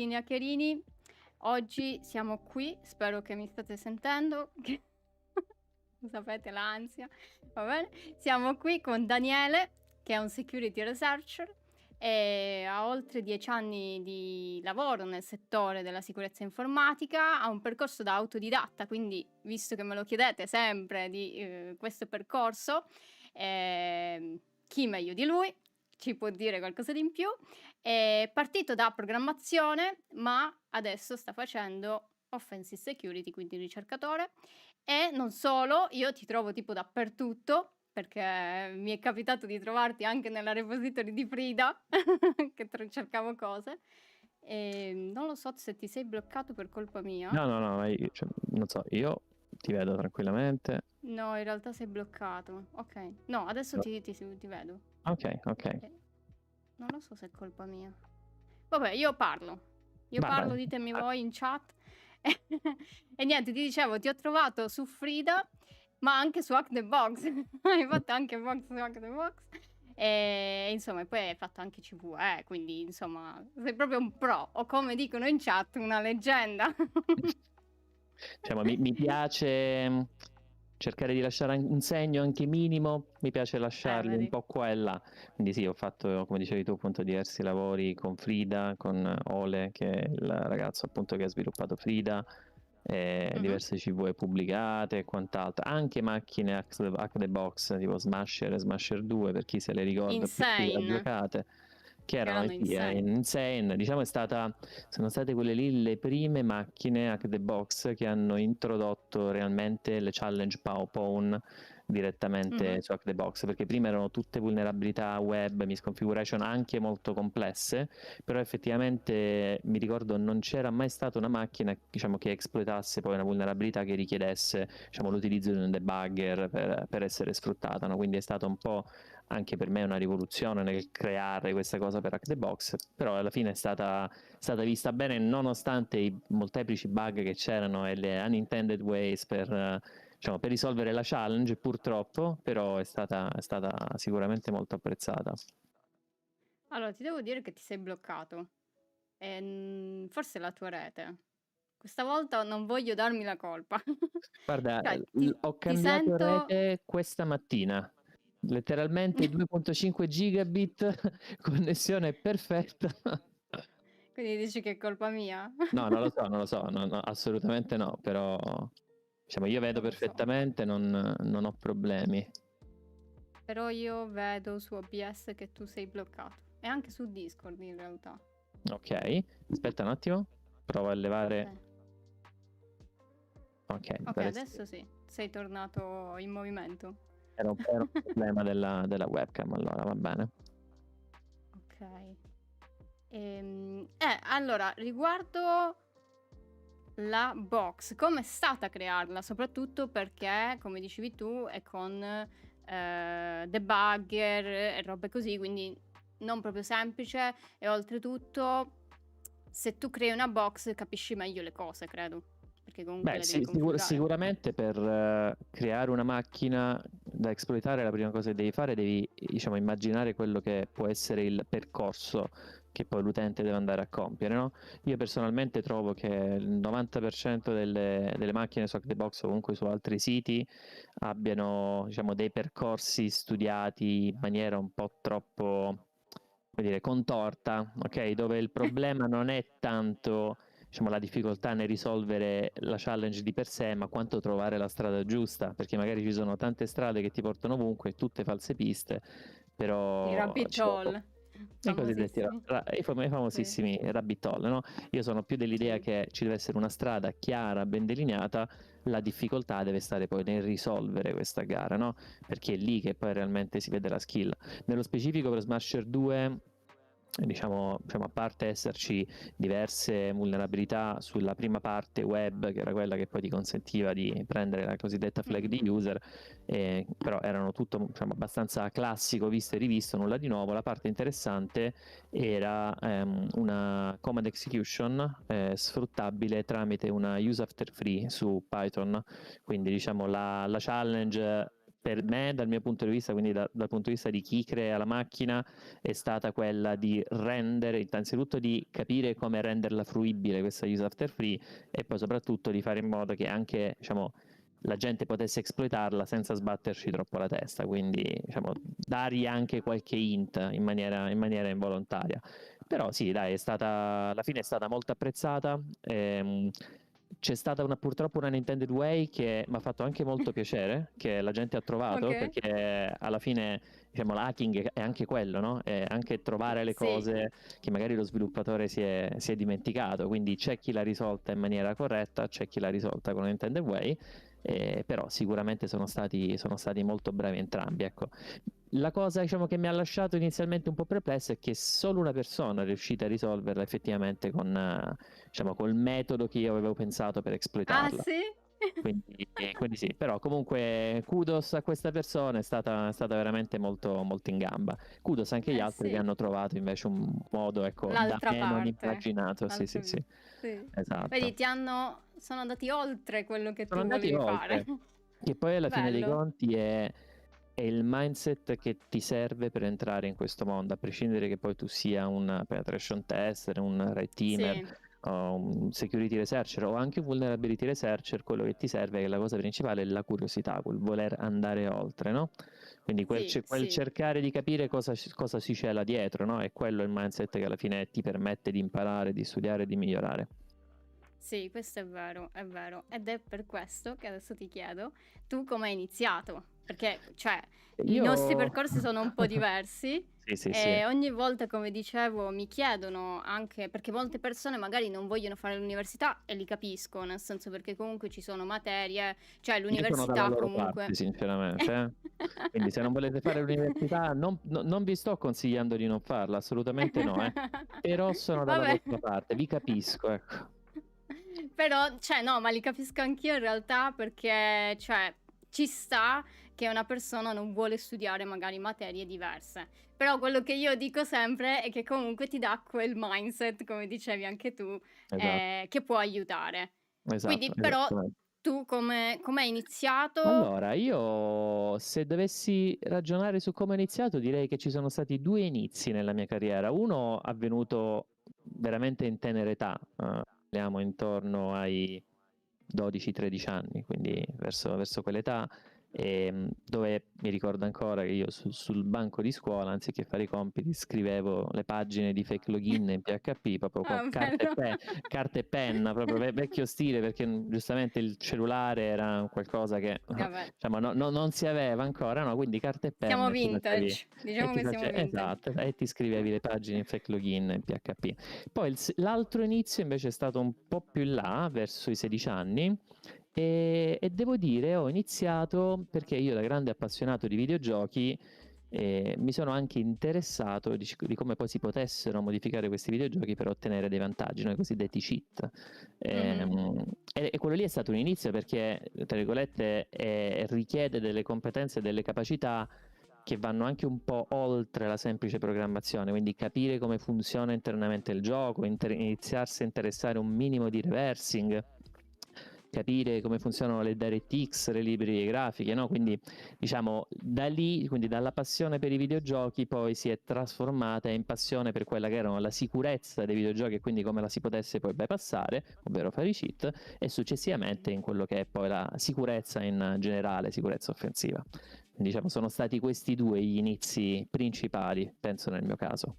Hackerini e hackerini, oggi siamo qui, spero che mi state sentendo, che sapete l'ansia, va bene? Siamo qui con Daniele, che è un security researcher e ha oltre 10 anni di lavoro nel settore della sicurezza informatica, ha un percorso da autodidatta, quindi visto che me lo chiedete sempre di questo percorso, chi meglio di lui ci può dire qualcosa di in più. È partito da programmazione, ma adesso sta facendo offensive security, quindi ricercatore. E non solo, io ti trovo tipo dappertutto, perché mi è capitato di trovarti anche nella repository di Frida, che cercavo cose. E non lo so se ti sei bloccato per colpa mia. No, cioè, non so, io ti vedo tranquillamente. No, in realtà sei bloccato. Ok. No, adesso No. ti vedo. Ok. Non lo so se è colpa mia. Vabbè, io parlo. Vai. Ditemi voi in chat. E niente, ti dicevo, ti ho trovato su Frida, ma anche su Hack the Box. Hai fatto anche box su Hack the Box. E insomma, poi hai fatto anche CVE, quindi insomma, sei proprio un pro, o come dicono in chat, una leggenda. Diciamo, mi piace cercare di lasciare un segno anche minimo, mi piace lasciarli un Vedi. po' qua e là. Quindi sì, ho fatto, come dicevi tu, appunto diversi lavori con Frida, con Ole, che è il ragazzo appunto che ha sviluppato Frida, Mhm. diverse CVE pubblicate e quant'altro. Anche macchine hack the box, tipo Smasher e Smasher 2, per chi se le ricorda, più che Insane. giocate, che Che erano erano insane. insane. Diciamo sono state quelle lì le prime macchine hack the box che hanno introdotto realmente le challenge pawn direttamente Mhm. su hack the box, perché prima erano tutte vulnerabilità web, misconfiguration anche molto complesse, però effettivamente mi ricordo non c'era mai stata una macchina, diciamo, che esploitasse poi una vulnerabilità che richiedesse, diciamo, l'utilizzo di un debugger per essere sfruttata, no? Quindi è stato un po' anche per me una rivoluzione nel creare questa cosa per Hack the Box, però alla fine è stata vista bene nonostante i molteplici bug che c'erano e le unintended ways diciamo, per risolvere la challenge, purtroppo, però è stata sicuramente molto apprezzata. Allora, ti devo dire che ti sei bloccato. Forse è la tua rete. Questa volta non voglio darmi la colpa. Guarda, Cioè, ho ti cambiato sento... rete questa mattina, letteralmente 2.5 gigabit, connessione perfetta. Quindi dici che è colpa mia? No, non lo so, no, assolutamente no, però diciamo, io vedo Non lo so. perfettamente, non ho problemi. Però io vedo su OBS che tu sei bloccato. E anche su Discord in realtà. Ok, aspetta un attimo, provo a levare. Ok, Ok, mi ok, pare sì. adesso sì. Sei tornato in movimento. Era un problema della webcam, allora va bene. Ok. Allora, riguardo la box, come è stata crearla? Soprattutto perché, come dicevi tu, è con debugger e robe così, quindi non proprio semplice e oltretutto se tu crei una box capisci meglio le cose, credo, perché comunque Beh, le devi configurare. sicuramente per creare una macchina da esploitare, la prima cosa che devi fare, devi, diciamo, immaginare quello che può essere il percorso che poi l'utente deve andare a compiere, no? Io personalmente trovo che il 90% delle macchine su Hack the Box o comunque su altri siti abbiano, diciamo, dei percorsi studiati in maniera un po' troppo, come dire, contorta, ok? Dove il problema non è tanto, diciamo, la difficoltà nel risolvere la challenge di per sé, ma quanto trovare la strada giusta, perché magari ci sono tante strade che ti portano ovunque, tutte false piste, I però rabbit diciamo, hole, i cosiddetti famosissimi. i Sì. famosissimi rabbit hole, no? Io sono più dell'idea Sì. che ci deve essere una strada chiara, ben delineata, la difficoltà deve stare poi nel risolvere questa gara, no? Perché è lì che poi realmente si vede la skill. Nello specifico per Smasher 2, diciamo, a parte esserci diverse vulnerabilità sulla prima parte web, che era quella che poi ti consentiva di prendere la cosiddetta flag Mhm. di user, però erano tutto, diciamo, abbastanza classico, visto e rivisto, nulla di nuovo. La parte interessante era una command execution sfruttabile tramite una use after free su Python, quindi diciamo la challenge per me, dal mio punto di vista, quindi dal punto di vista di chi crea la macchina, è stata quella di rendere, innanzitutto di capire come renderla fruibile questa use after free, e poi soprattutto di fare in modo che anche, diciamo, la gente potesse esploitarla senza sbatterci troppo la testa, quindi, diciamo, dargli anche qualche hint in maniera involontaria. Però sì, dai, alla fine è stata molto apprezzata. C'è stata purtroppo una Nintendo Way che mi ha fatto anche molto piacere, che la gente ha trovato, Ok. perché alla fine, diciamo, l'hacking è anche quello, no? È anche trovare le Sì, cose che magari lo sviluppatore si è dimenticato, quindi c'è chi l'ha risolta in maniera corretta, c'è chi l'ha risolta con Nintendo Way, però sicuramente sono stati molto bravi entrambi, ecco. La cosa, diciamo, che mi ha lasciato inizialmente un po' perplesso è che solo una persona è riuscita a risolverla effettivamente diciamo, col metodo che io avevo pensato per ah esploitarla. sì? Quindi sì, però comunque kudos a questa persona, è stata veramente molto, molto in gamba. Kudos anche agli Eh altri che sì, hanno trovato invece un modo, ecco, da l'altra me non parte. immaginato. Sì, sì, L'altra... sì, Sì. esatto. Vedi, sono andati oltre quello che Sono tu andati volevi fare. oltre, che poi alla fine dei Bello. conti è il mindset che ti serve per entrare in questo mondo, a prescindere che poi tu sia un penetration tester, un red teamer, Sì, o un security researcher o anche un vulnerability researcher. Quello che ti serve, che la cosa principale, è la curiosità, quel voler andare oltre, no? Quindi sì, quel sì. cercare di capire cosa si cela dietro, no? È quello il mindset che alla fine ti permette di imparare, di studiare e di migliorare. Sì, questo è vero, è vero. Ed è per questo che adesso ti chiedo, tu come hai iniziato? Perché, cioè, i nostri Io... percorsi sono un po' diversi Sì, sì, sì. e ogni volta, come dicevo, mi chiedono anche, perché molte persone magari non vogliono fare l'università e li capisco, nel senso perché comunque ci sono materie, cioè Io sono dalla l'università loro parte, comunque... sinceramente. Quindi se non volete fare l'università, non vi sto consigliando di non farla, assolutamente no, eh. Però sono dalla Vabbè. vostra parte, vi capisco, ecco. Però, cioè, no, ma li capisco anch'io in realtà perché, cioè, ci sta che una persona non vuole studiare magari materie diverse. Però quello che io dico sempre è che comunque ti dà quel mindset, come dicevi anche tu, Esatto, che può aiutare. esatto, Quindi, però, esattamente. tu come hai iniziato? Allora, io se dovessi ragionare su come ho iniziato, direi che ci sono stati due inizi nella mia carriera. Uno avvenuto veramente in tenera età, parliamo intorno ai 12-13 anni, quindi verso quell'età, dove mi ricordo ancora che io sul banco di scuola, anziché fare i compiti, scrivevo le pagine di fake login in PHP, proprio con Ah, bello. carta e penna, proprio vecchio stile, perché giustamente il cellulare era qualcosa che Vabbè, diciamo, non si aveva ancora, no? Quindi carta e siamo penna, vintage. Diciamo che siamo vintage. esatto, e ti scrivevi le pagine in fake login in PHP. Poi l'altro inizio invece è stato un po' più in là, verso i 16 anni, e devo dire ho iniziato perché io, da grande appassionato di videogiochi, mi sono anche interessato di come poi si potessero modificare questi videogiochi per ottenere dei vantaggi, no? I cosiddetti cheat. Mhm. E quello lì è stato un inizio perché, tra virgolette, richiede delle competenze e delle capacità che vanno anche un po' oltre la semplice programmazione, quindi capire come funziona internamente il gioco, iniziarsi a interessare un minimo di reversing, capire come funzionano le DirectX, le librerie grafiche, no? Quindi, diciamo, da lì, quindi dalla passione per i videogiochi, poi si è trasformata in passione per quella che era la sicurezza dei videogiochi e quindi come la si potesse poi bypassare, ovvero fare i cheat, e successivamente in quello che è poi la sicurezza in generale, sicurezza offensiva. Quindi, diciamo, sono stati questi due gli inizi principali, penso, nel mio caso.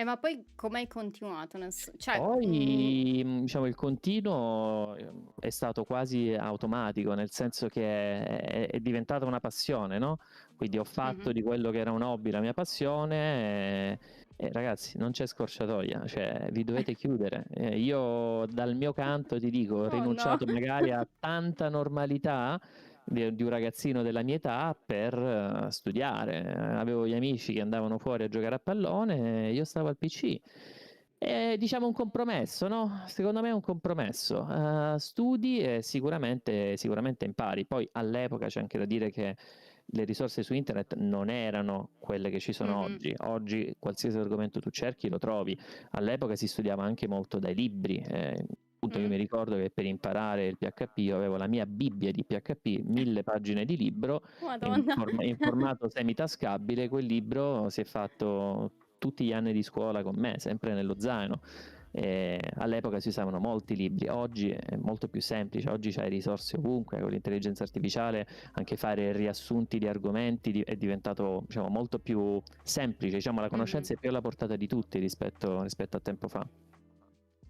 Ma poi come hai continuato? Cioè, Poi, diciamo, il continuo è stato quasi automatico, nel senso che è diventata una passione, no? Quindi ho fatto mhm. di quello che era un hobby la mia passione, e ragazzi, non c'è scorciatoia, cioè vi dovete chiudere. Io dal mio canto ti dico, ho Oh no. rinunciato magari a tanta normalità di un ragazzino della mia età per studiare. Avevo gli amici che andavano fuori a giocare a pallone e io stavo al PC. È, diciamo, un compromesso, no? Secondo me è un compromesso. Studi e sicuramente impari. Poi all'epoca c'è anche da dire che le risorse su internet non erano quelle che ci sono Mhm. oggi. Oggi qualsiasi argomento tu cerchi lo trovi. All'epoca si studiava anche molto dai libri. Appunto, io mi ricordo che per imparare il PHP io avevo la mia Bibbia di PHP, 1000 pagine di libro Madonna. in formato semitascabile. Quel libro si è fatto tutti gli anni di scuola con me, sempre nello zaino. All'epoca si usavano molti libri, oggi è molto più semplice, oggi c'hai risorse ovunque, con l'intelligenza artificiale anche fare riassunti di argomenti è diventato, diciamo, molto più semplice, diciamo, la conoscenza è più alla portata di tutti rispetto a tempo fa.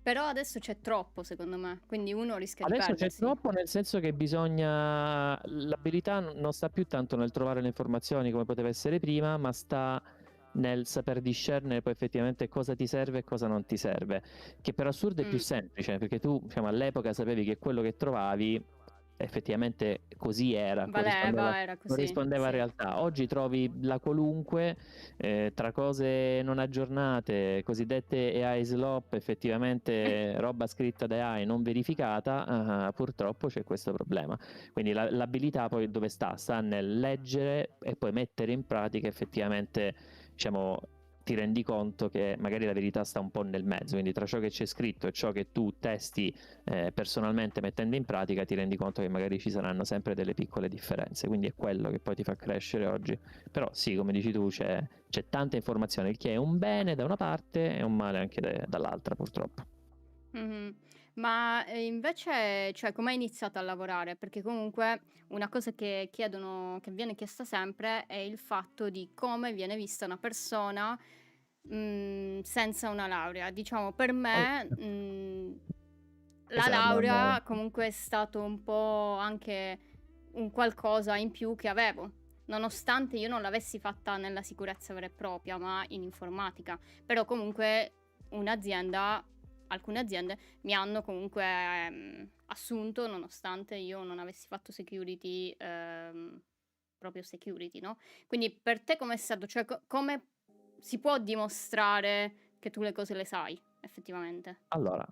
Però adesso c'è troppo, secondo me, quindi uno rischia di Adesso c'è perdersi. troppo, nel senso che l'abilità non sta più tanto nel trovare le informazioni come poteva essere prima, ma sta nel saper discernere poi effettivamente cosa ti serve e cosa non ti serve, che per assurdo è più semplice, perché tu, diciamo, all'epoca sapevi che quello che trovavi effettivamente così era, Era così, corrispondeva a sì. realtà. Oggi trovi la qualunque, tra cose non aggiornate, cosiddette AI slop, effettivamente roba scritta da AI non verificata, purtroppo c'è questo problema. Quindi l'abilità poi dove sta? Sta nel leggere e poi mettere in pratica effettivamente, diciamo, ti rendi conto che magari la verità sta un po' nel mezzo, quindi tra ciò che c'è scritto e ciò che tu testi personalmente mettendo in pratica, ti rendi conto che magari ci saranno sempre delle piccole differenze, quindi è quello che poi ti fa crescere oggi. Però sì, come dici tu, c'è tanta informazione, il che è un bene da una parte e un male anche dall'altra, purtroppo. Ma invece, cioè, come hai iniziato a lavorare? Perché comunque una cosa che viene chiesta sempre è il fatto di come viene vista una persona senza una laurea. Diciamo, per me la Esatto, laurea comunque è stato un po' anche un qualcosa in più che avevo, nonostante io non l'avessi fatta nella sicurezza vera e propria, ma in informatica. Però comunque alcune aziende mi hanno comunque assunto nonostante io non avessi fatto security, proprio security, no? Quindi per te com'è stato? Cioè, come si può dimostrare che tu le cose le sai, effettivamente? Allora,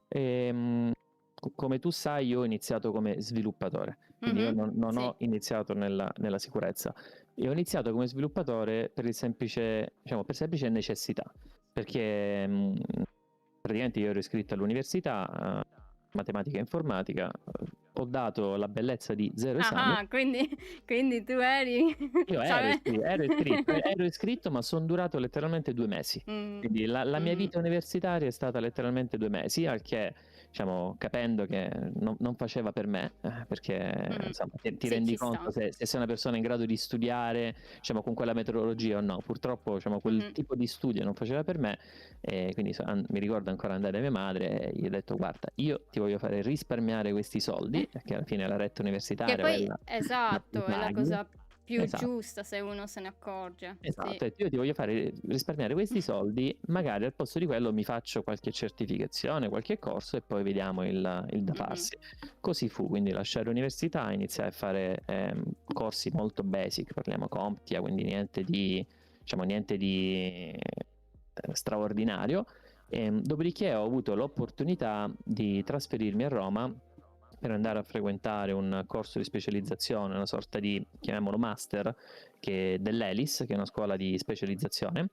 come tu sai, io ho iniziato come sviluppatore, quindi io non Sì. ho iniziato nella sicurezza. Io ho iniziato come sviluppatore per semplice necessità, perché praticamente io ero iscritto all'università, matematica e informatica, ho dato la bellezza di 0 esami. Ah, quindi tu eri Io cioè ero iscritto, ma sono durato letteralmente 2 mesi. Quindi la mia vita universitaria è stata letteralmente 2 mesi, al che, diciamo, capendo che non faceva per me, perché insomma ti Sì, rendi ci sta. conto se sei una persona in grado di studiare, diciamo, con quella metodologia o no. Purtroppo, diciamo, quel tipo di studio non faceva per me, e quindi mi ricordo ancora andare da mia madre e gli ho detto: guarda, io ti voglio fare risparmiare questi soldi, perché alla fine la retta Che universitaria, poi quella la esatto, è la paghi. cosa più Esatto. giusta se uno se ne accorge. Sì. Esatto, e io ti voglio fare risparmiare questi soldi, magari al posto di quello mi faccio qualche certificazione, qualche corso e poi vediamo il da farsi. Così fu, quindi lasciai l'università, iniziai a fare corsi molto basic, parliamo CompTIA, quindi niente di straordinario. Dopodiché ho avuto l'opportunità di trasferirmi a Roma per andare a frequentare un corso di specializzazione, una sorta di, chiamiamolo master, dell'ELIS, che è una scuola di specializzazione,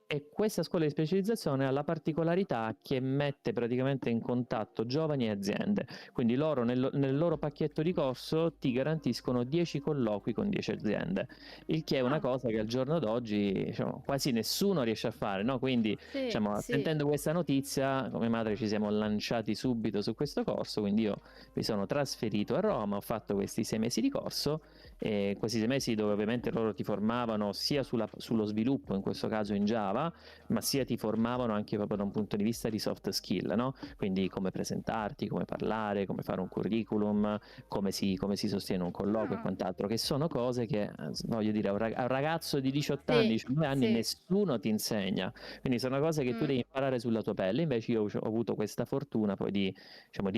e questa scuola di specializzazione ha la particolarità che mette praticamente in contatto giovani e aziende, quindi loro nel loro pacchetto di corso ti garantiscono 10 colloqui con 10 aziende, il che è una cosa che al giorno d'oggi, diciamo, quasi nessuno riesce a fare, no? Quindi, diciamo, Sì. sentendo questa notizia, come madre ci siamo lanciati subito su questo corso, quindi io mi sono trasferito a Roma, ho fatto questi 6 mesi di corso, e questi 6 mesi dove ovviamente loro ti formavano sia sullo sviluppo, in questo caso in Java, ma sia ti formavano anche proprio da un punto di vista di soft skill, no? Quindi come presentarti, come parlare, come fare un curriculum, come si sostiene un colloquio e quant'altro, che sono cose che, voglio dire, a un ragazzo di 18 anni, 19 anni, nessuno ti insegna, quindi sono cose che tu devi imparare sulla tua pelle. Invece io ho avuto questa fortuna poi di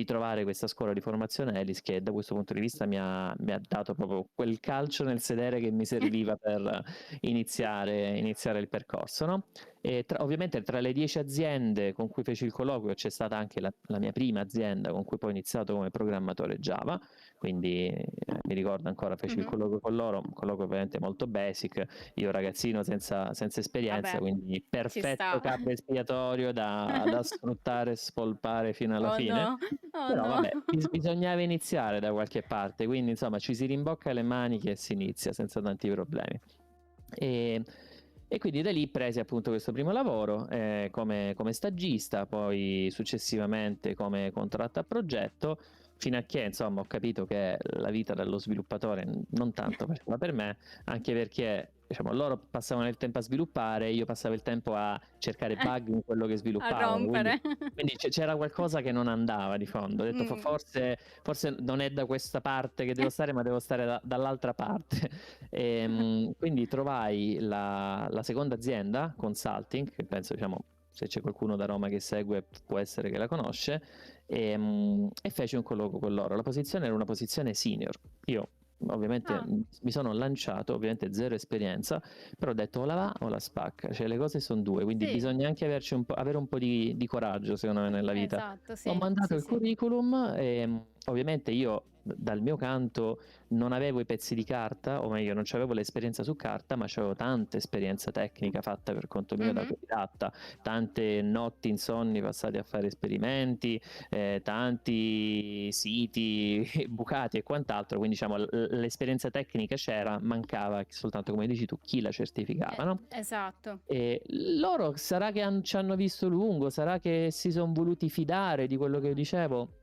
trovare questa scuola di formazione ELIS, che da questo punto di vista mi ha dato proprio quel calcio nel sedere che mi serviva per iniziare il percorso, no? E ovviamente tra le 10 aziende con cui feci il colloquio c'è stata anche la mia prima azienda con cui poi ho iniziato come programmatore Java, quindi mi ricordo ancora, feci il Mhm. colloquio con loro, un colloquio ovviamente molto basic, io ragazzino senza esperienza, Vabbè, quindi ci perfetto sta. capro espiatorio da sfruttare e spolpare fino alla Oh fine. no, oh Però no. vabbè, bisognava iniziare da qualche parte, quindi insomma ci si rimbocca le maniche e si inizia senza tanti problemi. E, e quindi da lì presi appunto questo primo lavoro come stagista, poi successivamente come contratto a progetto, fino a che insomma ho capito che la vita dello sviluppatore non tanto faceva per me, anche perché diciamo, loro passavano il tempo a sviluppare, io passavo il tempo a cercare bug in quello che A sviluppavano, quindi, rompere. quindi c'era qualcosa che non andava di fondo. Ho detto Mm. forse non è da questa parte che devo stare, ma devo stare dall'altra parte. Quindi trovai la seconda azienda, Consulting, che penso, diciamo, se c'è qualcuno da Roma che segue può essere che la conosce, e feci un colloquio con loro. La posizione era una posizione senior. Io ovviamente Ah, mi sono lanciato, ovviamente zero esperienza, però ho detto o la va o la spacca, cioè le cose sono due, quindi sì, bisogna anche avere un po' di coraggio secondo me nella vita. esatto, Ho sì, mandato sì, il sì. curriculum e ovviamente io dal mio canto non avevo i pezzi di carta, o meglio non avevo l'esperienza su carta, ma avevo tanta esperienza tecnica fatta per conto mio da Mhm. autodidatta, tante notti insonni passate a fare esperimenti, tanti siti bucati e quant'altro, quindi diciamo l'esperienza tecnica c'era, mancava soltanto, come dici tu, chi la certificava, no? Esatto. E loro sarà che ci hanno visto lungo, sarà che si sono voluti fidare di quello che io dicevo.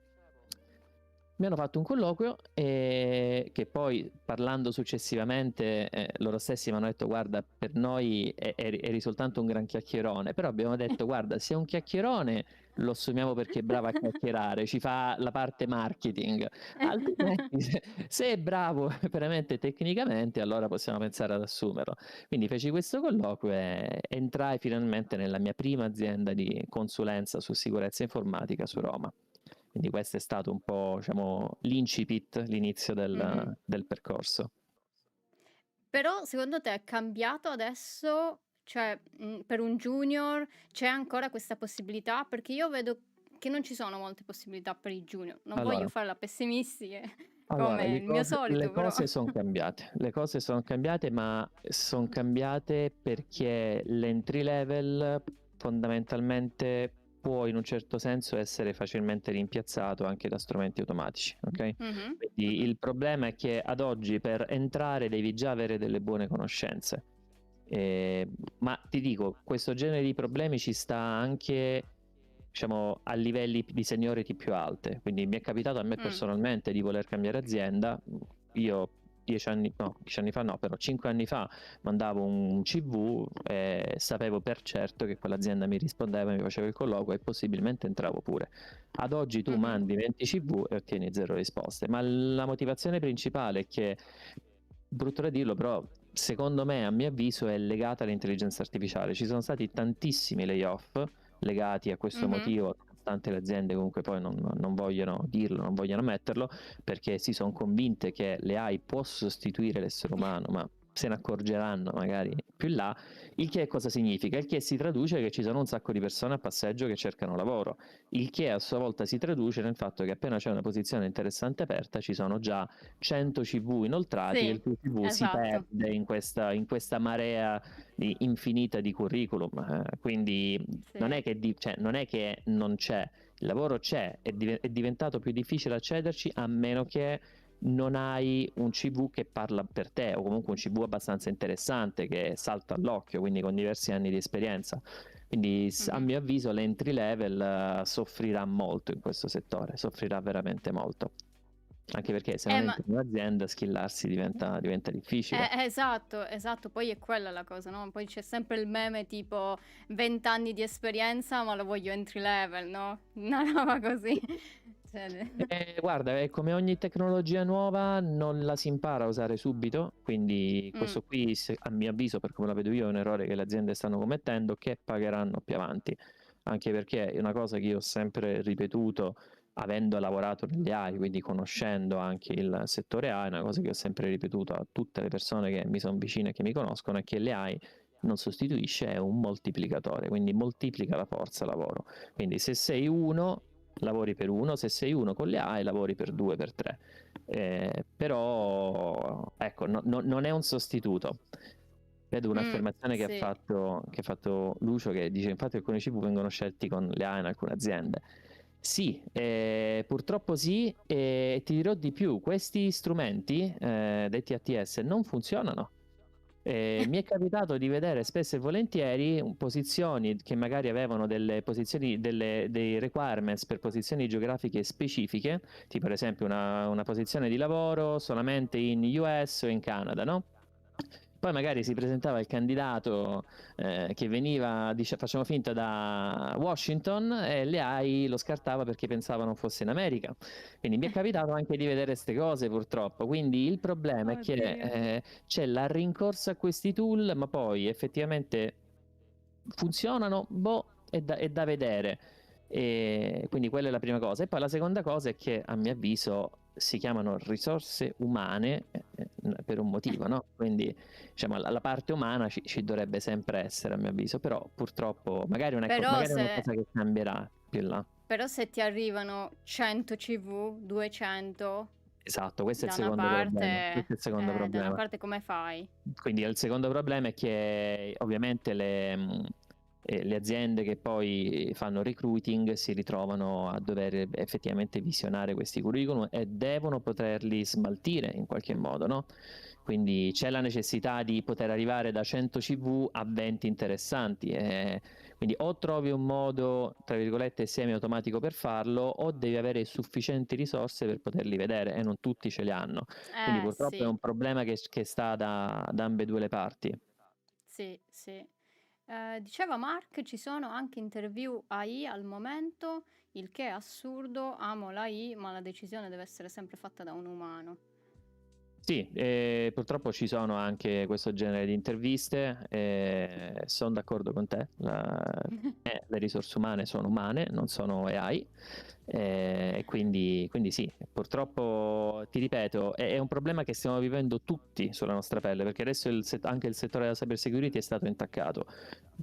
Mi hanno fatto un colloquio che poi, parlando successivamente, loro stessi mi hanno detto guarda, per noi eri soltanto un gran chiacchierone, però abbiamo detto guarda, se è un chiacchierone lo assumiamo perché è bravo a chiacchierare, ci fa la parte marketing, altrimenti se è bravo veramente tecnicamente allora possiamo pensare ad assumerlo. Quindi feci questo colloquio e entrai finalmente nella mia prima azienda di consulenza su sicurezza informatica su Roma. Quindi questo è stato un po', diciamo, l'incipit, l'inizio Mhm. del percorso. Però secondo te è cambiato adesso? Cioè, per un junior c'è ancora questa possibilità? Perché io vedo che non ci sono molte possibilità per i junior. Non voglio Allora, fare la pessimistica allora, come il mio le solito, però. cose sono cambiate, le cose sono cambiate, ma sono cambiate perché l'entry level fondamentalmente può in un certo senso essere facilmente rimpiazzato anche da strumenti automatici, ok? Mhm, Quindi mhm. il problema è che ad oggi per entrare devi già avere delle buone conoscenze. Ma ti dico, questo genere di problemi ci sta anche, diciamo, a livelli di seniority più alte. Quindi mi è capitato a me Mm. personalmente di voler cambiare azienda. Io 10 anni fa no, però 5 anni fa mandavo un CV e sapevo per certo che quell'azienda mi rispondeva, mi faceva il colloquio e possibilmente entravo pure. Ad oggi tu Mhm. mandi 20 CV e ottieni zero risposte, ma la motivazione principale è che, brutto da dirlo, però secondo me, a mio avviso, è legata all'intelligenza artificiale. Ci sono stati tantissimi layoff legati a questo Mhm. motivo, nonostante le aziende comunque poi non vogliono dirlo, non vogliono metterlo, perché si sono convinte che le AI può sostituire l'essere umano, ma se ne accorgeranno magari più in là. Il che cosa significa? Il che si traduce che ci sono un sacco di persone a passeggio che cercano lavoro, il che a sua volta si traduce nel fatto che appena c'è una posizione interessante aperta ci sono già 100 CV inoltrati e Sì, il tuo CV si esatto. perde in questa marea infinita di curriculum. Quindi non Sì. è che, cioè, non è che non c'è, il lavoro c'è, è diventato più difficile accederci a meno che non hai un CV che parla per te o comunque un CV abbastanza interessante che salta all'occhio, quindi con diversi anni di esperienza. Quindi a Mhm. mio avviso l'entry level soffrirà molto in questo settore, soffrirà veramente molto. Anche perché se non Ma entri in un'azienda skillarsi diventa difficile. esatto, esatto, poi è quella la cosa, no? Poi c'è sempre il meme tipo 20 anni di esperienza, ma lo voglio entry level, no? Una roba così. Cioè, Guarda, è come ogni tecnologia nuova, non la si impara a usare subito, quindi mm, questo qui, a mio avviso, per come la vedo io, è un errore che le aziende stanno commettendo, che pagheranno più avanti. Anche perché è una cosa che io ho sempre ripetuto, avendo lavorato nelle AI, quindi conoscendo anche il settore AI, è una cosa che ho sempre ripetuto a tutte le persone che mi sono vicine e che mi conoscono, è che le AI non sostituisce, è un moltiplicatore, quindi moltiplica la forza lavoro. Quindi se sei 1, lavori per 1, se sei 1 con le AI lavori per 2, per 3. Però ecco, non è un sostituto. Vedo un'affermazione Sì. che ha fatto Lucio, che dice infatti alcuni CPU vengono scelti con le AI in alcune aziende. Sì, purtroppo sì, e ti dirò di più, questi strumenti detti ATS non funzionano. Mi è capitato di vedere spesso e volentieri posizioni che magari avevano delle posizioni, dei requirements per posizioni geografiche specifiche, tipo ad esempio una posizione di lavoro solamente in US o in Canada, no? Poi magari si presentava il candidato che veniva, facciamo finta, da Washington, e le AI lo scartava perché pensava non fosse in America. Quindi mi è capitato anche di vedere queste cose, purtroppo. Quindi il problema è che Oddio. c'è la rincorsa a questi tool, ma poi effettivamente funzionano, boh, è da vedere. E quindi quella è la prima cosa. E poi la seconda cosa è che, a mio avviso, si chiamano risorse umane per un motivo, no? Quindi diciamo la parte umana ci dovrebbe sempre essere, a mio avviso, però purtroppo magari, Però magari è una se, cosa che cambierà più in là. però se ti arrivano 100 CV, 200 Esatto, questo è il da una secondo problema. parte, Questo è il secondo da una problema. parte come fai? Quindi il secondo problema è che ovviamente le aziende che poi fanno recruiting si ritrovano a dover effettivamente visionare questi curriculum e devono poterli smaltire in qualche modo, no? Quindi c'è la necessità di poter arrivare da 100 CV a 20 interessanti. Quindi o trovi un modo, tra virgolette, semi-automatico per farlo, o devi avere sufficienti risorse per poterli vedere, e non tutti ce li hanno. Quindi purtroppo è Sì, un problema che sta da ambedue le parti. sì. Diceva Mark, ci sono anche interview AI al momento, il che è assurdo, amo l'AI, ma la decisione deve essere sempre fatta da un umano. Sì, purtroppo ci sono anche questo genere di interviste, sono d'accordo con te, le risorse umane sono umane, non sono AI, quindi sì, purtroppo ti ripeto, è un problema che stiamo vivendo tutti sulla nostra pelle, perché adesso anche il settore della cyber security è stato intaccato.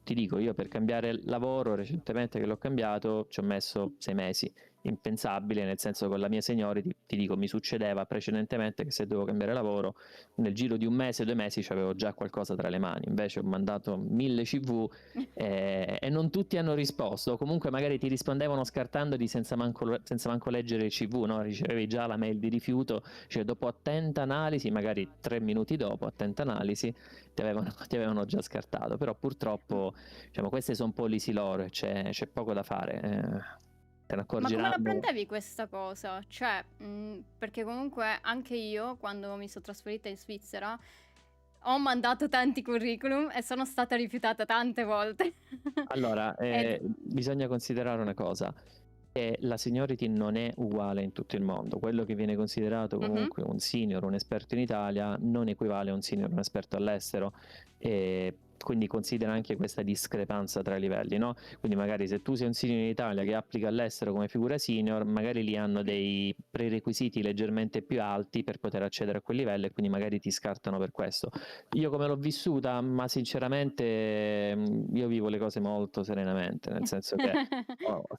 Ti dico, io per cambiare lavoro recentemente che l'ho cambiato ci ho messo 6 mesi. Impensabile, nel senso, con la mia seniority, ti dico, mi succedeva precedentemente che se dovevo cambiare lavoro nel giro di un mese, 2 mesi avevo già qualcosa tra le mani. Invece ho mandato 1000 CV e non tutti hanno risposto, o comunque magari ti rispondevano scartandoti senza manco leggere il CV, no? Ricevevi già la mail di rifiuto, cioè dopo attenta analisi, magari 3 minuti dopo attenta analisi ti avevano già scartato. Però purtroppo diciamo, queste sono polisi loro e c'è poco da fare. Se ne Ma come la accorgeranno. prendevi questa cosa? Cioè, perché comunque anche io, quando mi sono trasferita in Svizzera, ho mandato tanti curriculum e sono stata rifiutata tante volte. Allora, Ed... bisogna considerare una cosa, che la seniority non è uguale in tutto il mondo. Quello che viene considerato Mhm. comunque un senior, un esperto in Italia, non equivale a un senior, un esperto all'estero, e quindi considera anche questa discrepanza tra i livelli, no? Quindi magari se tu sei un senior in Italia che applica all'estero come figura senior, magari lì hanno dei prerequisiti leggermente più alti per poter accedere a quel livello, e quindi magari ti scartano per questo. Io come l'ho vissuta, ma sinceramente io vivo le cose molto serenamente, nel senso che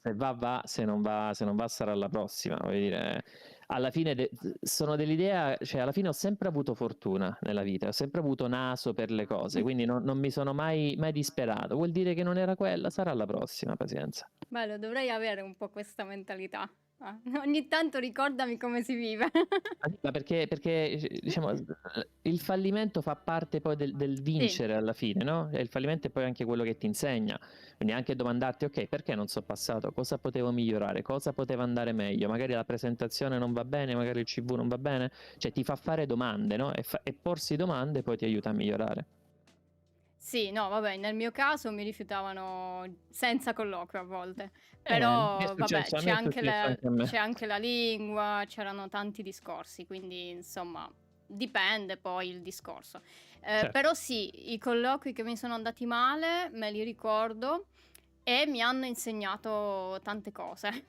se va, se non va sarà la prossima, voglio dire. Alla fine sono dell'idea, cioè alla fine ho sempre avuto fortuna nella vita, ho sempre avuto naso per le cose, quindi non mi sono mai disperato. Vuol dire che non era quella, sarà la prossima, pazienza. Bello, dovrei avere un po' questa mentalità. Ogni tanto ricordami come si vive. Ma perché diciamo, il fallimento fa parte poi del Sì, vincere alla fine, no? E il fallimento è poi anche quello che ti insegna. Quindi anche domandarti, ok, perché non sono passato? Cosa potevo migliorare? Cosa poteva andare meglio? Magari la presentazione non va bene, magari il CV non va bene. Cioè ti fa fare domande, no? E porsi domande poi ti aiuta a migliorare. sì, no, vabbè, nel mio caso mi rifiutavano senza colloquio a volte, Mi è però vabbè, successo, a me è successo anche a c'è me. anche la lingua, c'erano tanti discorsi, quindi insomma dipende poi il discorso. Certo. Però sì, i colloqui che mi sono andati male me li ricordo e mi hanno insegnato tante cose,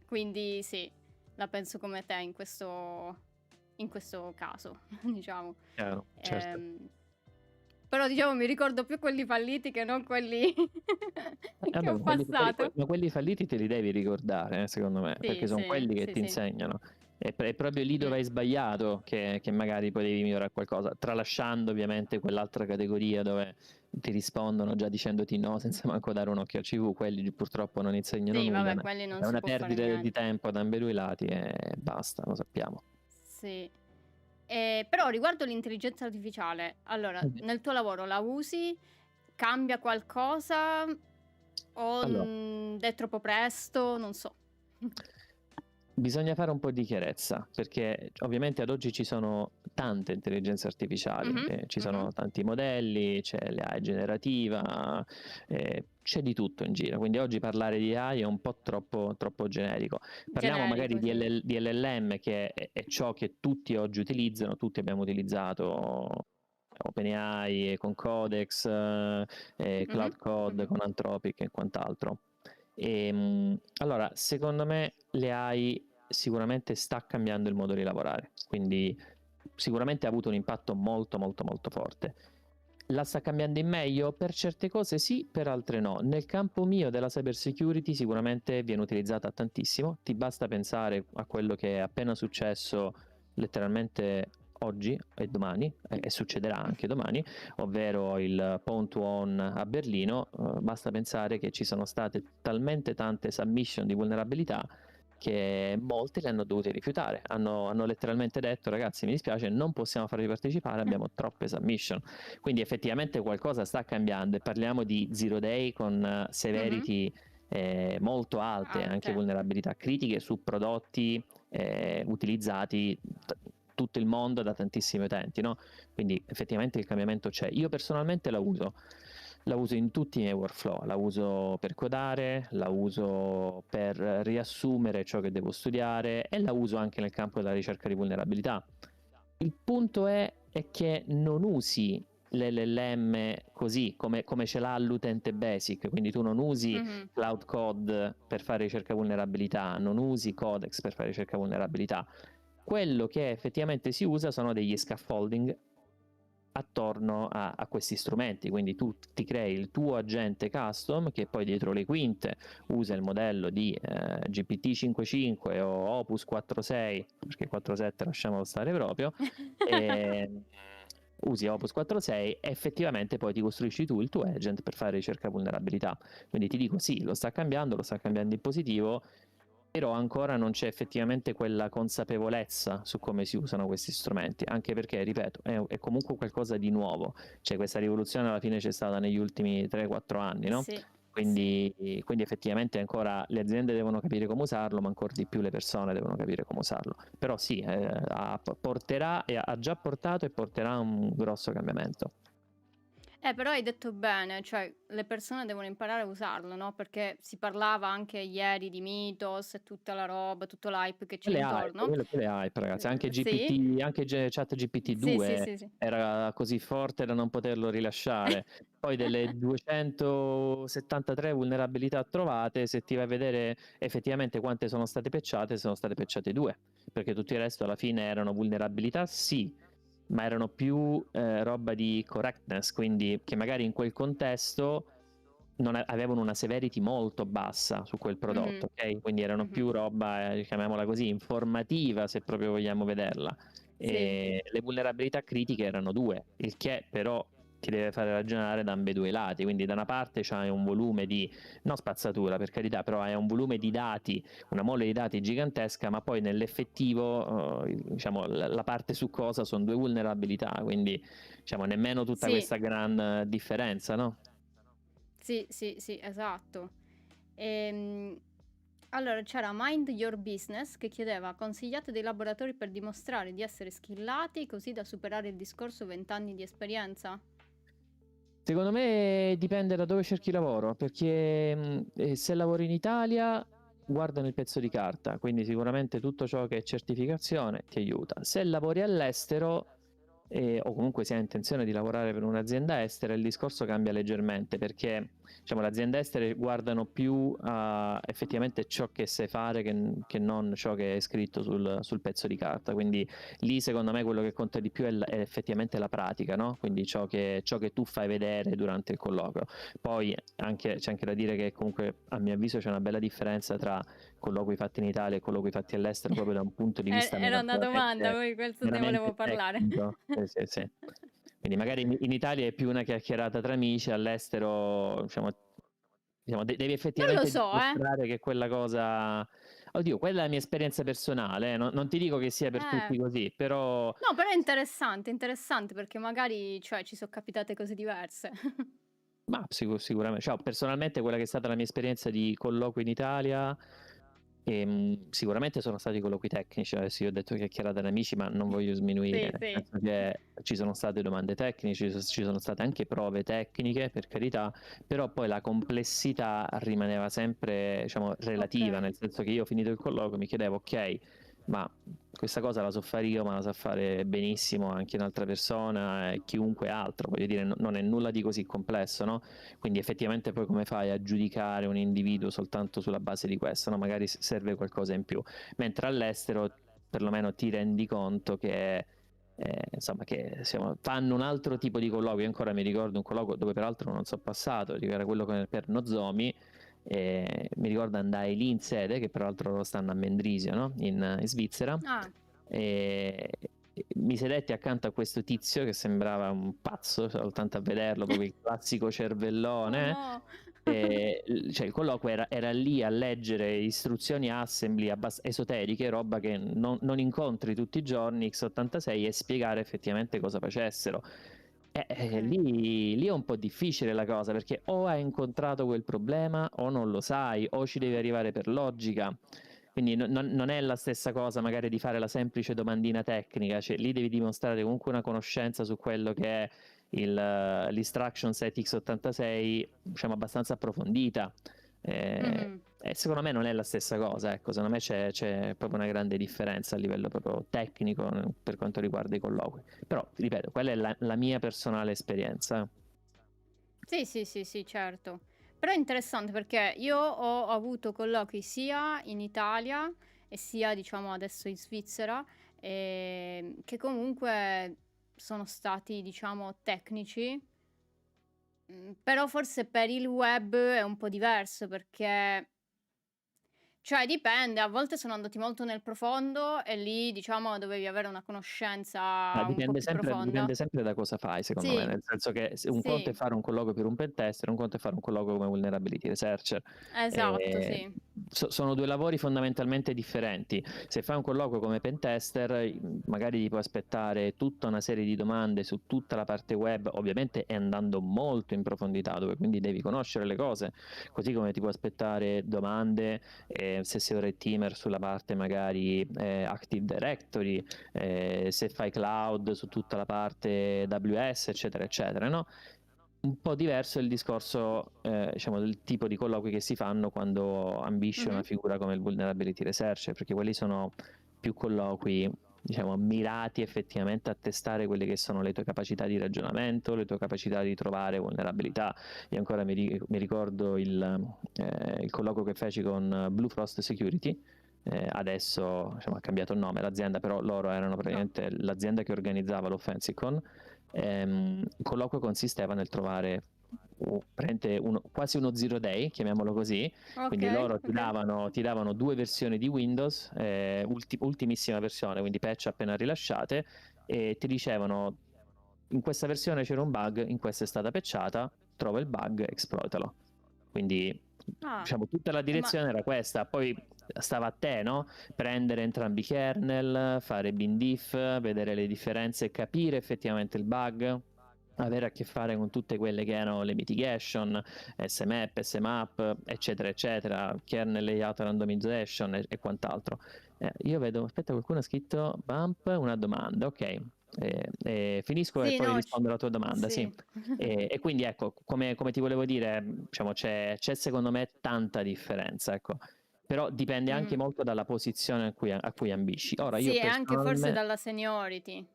quindi sì, la penso come te in questo caso, diciamo. Chiaro, certo. Ehm, Però diciamo mi ricordo più quelli falliti che non quelli che Vabbè, ho ma passato. quelli falliti te li devi ricordare, secondo me, perché Sì, sono sì, quelli che sì, ti sì. insegnano. È proprio lì dove Mh. hai sbagliato che magari poi devi migliorare qualcosa, tralasciando ovviamente quell'altra categoria dove ti rispondono già dicendoti no senza manco dare un occhio al CV, quelli purtroppo non insegnano Sì, nulla, vabbè, quelli non è si una può fare perdita di niente. tempo da ambedue i lati e basta, lo sappiamo. Sì. Però riguardo l'intelligenza artificiale, allora, nel tuo lavoro la usi? Cambia qualcosa o, Allora, è troppo presto? Non so. bisogna fare un po' di chiarezza, perché ovviamente ad oggi ci sono tante intelligenze artificiali, Mh-mh, ci mh-mh. sono tanti modelli, c'è l'AI generativa, c'è di tutto in giro, quindi oggi parlare di AI è un po' troppo generico. Parliamo magari Generico, sì. di LLM, che è ciò che tutti oggi utilizzano, tutti abbiamo utilizzato OpenAI con Codex, Mh-mh, Cloud Code mh-mh. con Anthropic e quant'altro. Allora, secondo me le AI sicuramente sta cambiando il modo di lavorare, quindi sicuramente ha avuto un impatto molto forte. La sta cambiando in meglio? Per certe cose sì, per altre no. Nel campo mio della cyber security sicuramente viene utilizzata tantissimo, ti basta pensare a quello che è appena successo letteralmente oggi e domani, e succederà anche domani, ovvero il Pwn to Own a Berlino. Basta pensare che ci sono state talmente tante submission di vulnerabilità che molti le hanno dovute rifiutare, hanno letteralmente detto: ragazzi, mi dispiace, non possiamo farvi partecipare, abbiamo troppe submission. Quindi effettivamente qualcosa sta cambiando e parliamo di zero day con Mh-mh. severity molto alte, anche Alte. vulnerabilità critiche su prodotti utilizzati tutto il mondo da tantissimi utenti, no? Quindi effettivamente il cambiamento c'è. Io personalmente la uso in tutti i miei workflow, la uso per codare, la uso per riassumere ciò che devo studiare e la uso anche nel campo della ricerca di vulnerabilità. Il punto è che non usi l'LLM così come ce l'ha l'utente basic, quindi tu non usi Mh-mh. Cloud Code per fare ricerca vulnerabilità, non usi Codex per fare ricerca vulnerabilità. Quello che effettivamente si usa sono degli scaffolding attorno a questi strumenti, quindi tu ti crei il tuo agente custom che poi dietro le quinte usa il modello di GPT-5.5 o Opus 4.6, perché 4.7 lasciamolo stare proprio, e usi Opus 4.6 e effettivamente poi ti costruisci tu il tuo agent per fare ricerca vulnerabilità. Quindi ti dico sì, lo sta cambiando in positivo, però ancora non c'è effettivamente quella consapevolezza su come si usano questi strumenti, anche perché, ripeto, è comunque qualcosa di nuovo, cioè questa rivoluzione alla fine c'è stata negli ultimi 3-4 anni, no? Sì, sì. Quindi effettivamente ancora le aziende devono capire come usarlo, ma ancora di più le persone devono capire come usarlo. Però sì, porterà, e ha già portato e porterà un grosso cambiamento. Però hai detto bene, cioè le persone devono imparare a usarlo, no, perché si parlava anche ieri di Mythos e tutta la roba, tutto l'hype che c'è intorno. Quelle hype, ragazzi. Anche Sì. GPT, anche chat Sì, sì, GPT-2 sì, sì. era così forte da non poterlo rilasciare. Poi delle 273 vulnerabilità trovate, se ti vai a vedere effettivamente quante sono state patchate 2, perché tutto il resto alla fine erano vulnerabilità, sì, ma erano più roba di correctness, quindi che magari in quel contesto avevano una severity molto bassa su quel Mh-mh. prodotto, ok? Quindi erano Mh-mh. più roba, chiamiamola così, informativa, se proprio vogliamo vederla. Sì. E le vulnerabilità critiche erano 2, il che però ti deve fare ragionare da ambedue i lati, quindi da una parte c'hai un volume di, non spazzatura per carità, però hai un volume di dati, una mole di dati gigantesca, ma poi nell'effettivo, diciamo, la parte succosa sono 2 vulnerabilità, quindi diciamo nemmeno tutta Sì. questa gran differenza, no? Sì, sì, sì, esatto. Ehm, allora c'era Mind Your Business che chiedeva: "Consigliate dei laboratori per dimostrare di essere skillati, così da superare il discorso 20 anni di esperienza?" Secondo me dipende da dove cerchi lavoro, perché se lavori in Italia guardano il pezzo di carta, quindi sicuramente tutto ciò che è certificazione ti aiuta. Se lavori all'estero o comunque si ha intenzione di lavorare per un'azienda estera, il discorso cambia leggermente, perché diciamo, le aziende estere guardano più a effettivamente ciò che sai fare che non ciò che è scritto sul pezzo di carta. Quindi lì secondo me quello che conta di più è effettivamente la pratica, no? Quindi ciò che tu fai vedere durante il colloquio. Poi c'è anche da dire che comunque a mio avviso c'è una bella differenza tra colloqui fatti in Italia e colloqui fatti all'estero, proprio da un punto di vista Era una domanda, meramente, poi questo te volevo meramente parlare. tecnico. Sì, sì, sì. Quindi magari in Italia è più una chiacchierata tra amici, all'estero devi Non lo effettivamente so, eh. dimostrare che quella cosa... Oddio, quella è la mia esperienza personale, non ti dico che sia per tutti così, però No, però è interessante perché magari, cioè, ci so' capitate cose diverse. ma sicuramente, cioè, personalmente quella che è stata la mia esperienza di colloquio in Italia, sicuramente sono stati colloqui tecnici. Adesso io ho detto chiacchierata da amici, ma non voglio sminuire, Sì, nel sì, senso che ci sono state domande tecniche, ci sono state anche prove tecniche, per carità, però poi la complessità rimaneva sempre, diciamo, relativa, okay. nel senso che io finito il colloquio mi chiedevo, ok, ma questa cosa la so fare io, ma la sa fare benissimo anche un'altra persona e chiunque altro, voglio dire, non è nulla di così complesso, no? Quindi effettivamente poi come fai a giudicare un individuo soltanto sulla base di questo, no? Magari serve qualcosa in più, mentre all'estero perlomeno ti rendi conto che insomma che fanno un altro tipo di colloquio. Io ancora mi ricordo un colloquio dove peraltro non so passato, era quello per Nozomi. Mi ricordo andai lì in sede, che peraltro loro stanno a Mendrisio, no? In Svizzera, Ah, e mi sedetti accanto a questo tizio che sembrava un pazzo soltanto a vederlo, proprio il classico oh cervellone. no. Cioè il colloquio era lì a leggere istruzioni assembly esoteriche, roba che non incontri tutti i giorni, x86, e spiegare effettivamente cosa facessero. Okay. Lì è un po' difficile la cosa, perché o hai incontrato quel problema o non lo sai, o ci devi arrivare per logica. Quindi non è la stessa cosa magari di fare la semplice domandina tecnica, cioè lì devi dimostrare comunque una conoscenza su quello che è l'instruction set x86, diciamo abbastanza approfondita. Mh-mh. E secondo me non è la stessa cosa, ecco, secondo me c'è proprio una grande differenza a livello proprio tecnico, per quanto riguarda i colloqui. Però, ripeto, quella è la mia personale esperienza. Sì, sì, sì, sì, certo. Però è interessante perché io ho avuto colloqui sia in Italia e sia, diciamo, adesso in Svizzera, che comunque sono stati, diciamo, tecnici. Però forse per il web è un po' diverso perché cioè dipende, a volte sono andati molto nel profondo e lì, diciamo, dovevi avere una Ma conoscenza un po' più profonda. dipende sempre da cosa fai, secondo me, Sì, nel senso che un conto è sì, fare un colloquio per un pentester, un conto è fare un colloquio come vulnerability researcher. esatto, Eh, sì. sono due lavori fondamentalmente differenti. Se fai un colloquio come pentester, magari ti puoi aspettare tutta una serie di domande su tutta la parte web, ovviamente è andando molto in profondità, dove quindi devi conoscere le cose, così come ti puoi aspettare domande, se sei un red teamer sulla parte magari Active Directory, se fai cloud su tutta la parte AWS, eccetera, eccetera, no? Un po' diverso è il discorso, diciamo, del tipo di colloqui che si fanno quando ambisci una Mh-mh. figura come il vulnerability researcher, perché quelli sono più colloqui, diciamo, mirati effettivamente a testare quelle che sono le tue capacità di ragionamento, le tue capacità di trovare vulnerabilità. Io ancora mi ricordo il colloquio che feci con Blue Frost Security. Adesso, diciamo, ha cambiato il nome l'azienda, però loro erano Ah, praticamente l'azienda che organizzava l'Offensicon. Il colloquio consisteva nel trovare praticamente quasi uno zero day, chiamiamolo così. Quindi okay, loro okay. ti davano due versioni di Windows, ultimissima versione, quindi patch appena rilasciate, e ti dicevano in questa versione c'era un bug, in questa è stata patchata, trova il bug, esploitalo. Quindi Ah, diciamo tutta la ma direzione era questa, poi stava a te, no? Prendere entrambi i kernel, fare bin diff, vedere le differenze, capire effettivamente il bug, avere a che fare con tutte quelle che erano le mitigation, SMAP, SMAP, eccetera, eccetera, kernel layout randomization e quant'altro. Io vedo, aspetta, qualcuno ha scritto bump, una domanda, ok. Finisco e sì, poi no, rispondo alla tua domanda, sì. sì. E quindi ecco, come ti volevo dire, diciamo, c'è secondo me tanta differenza, ecco. Però dipende anche Mh. molto dalla posizione a cui ambisci. Ora io Sì, e anche forse personalmente... dalla seniority.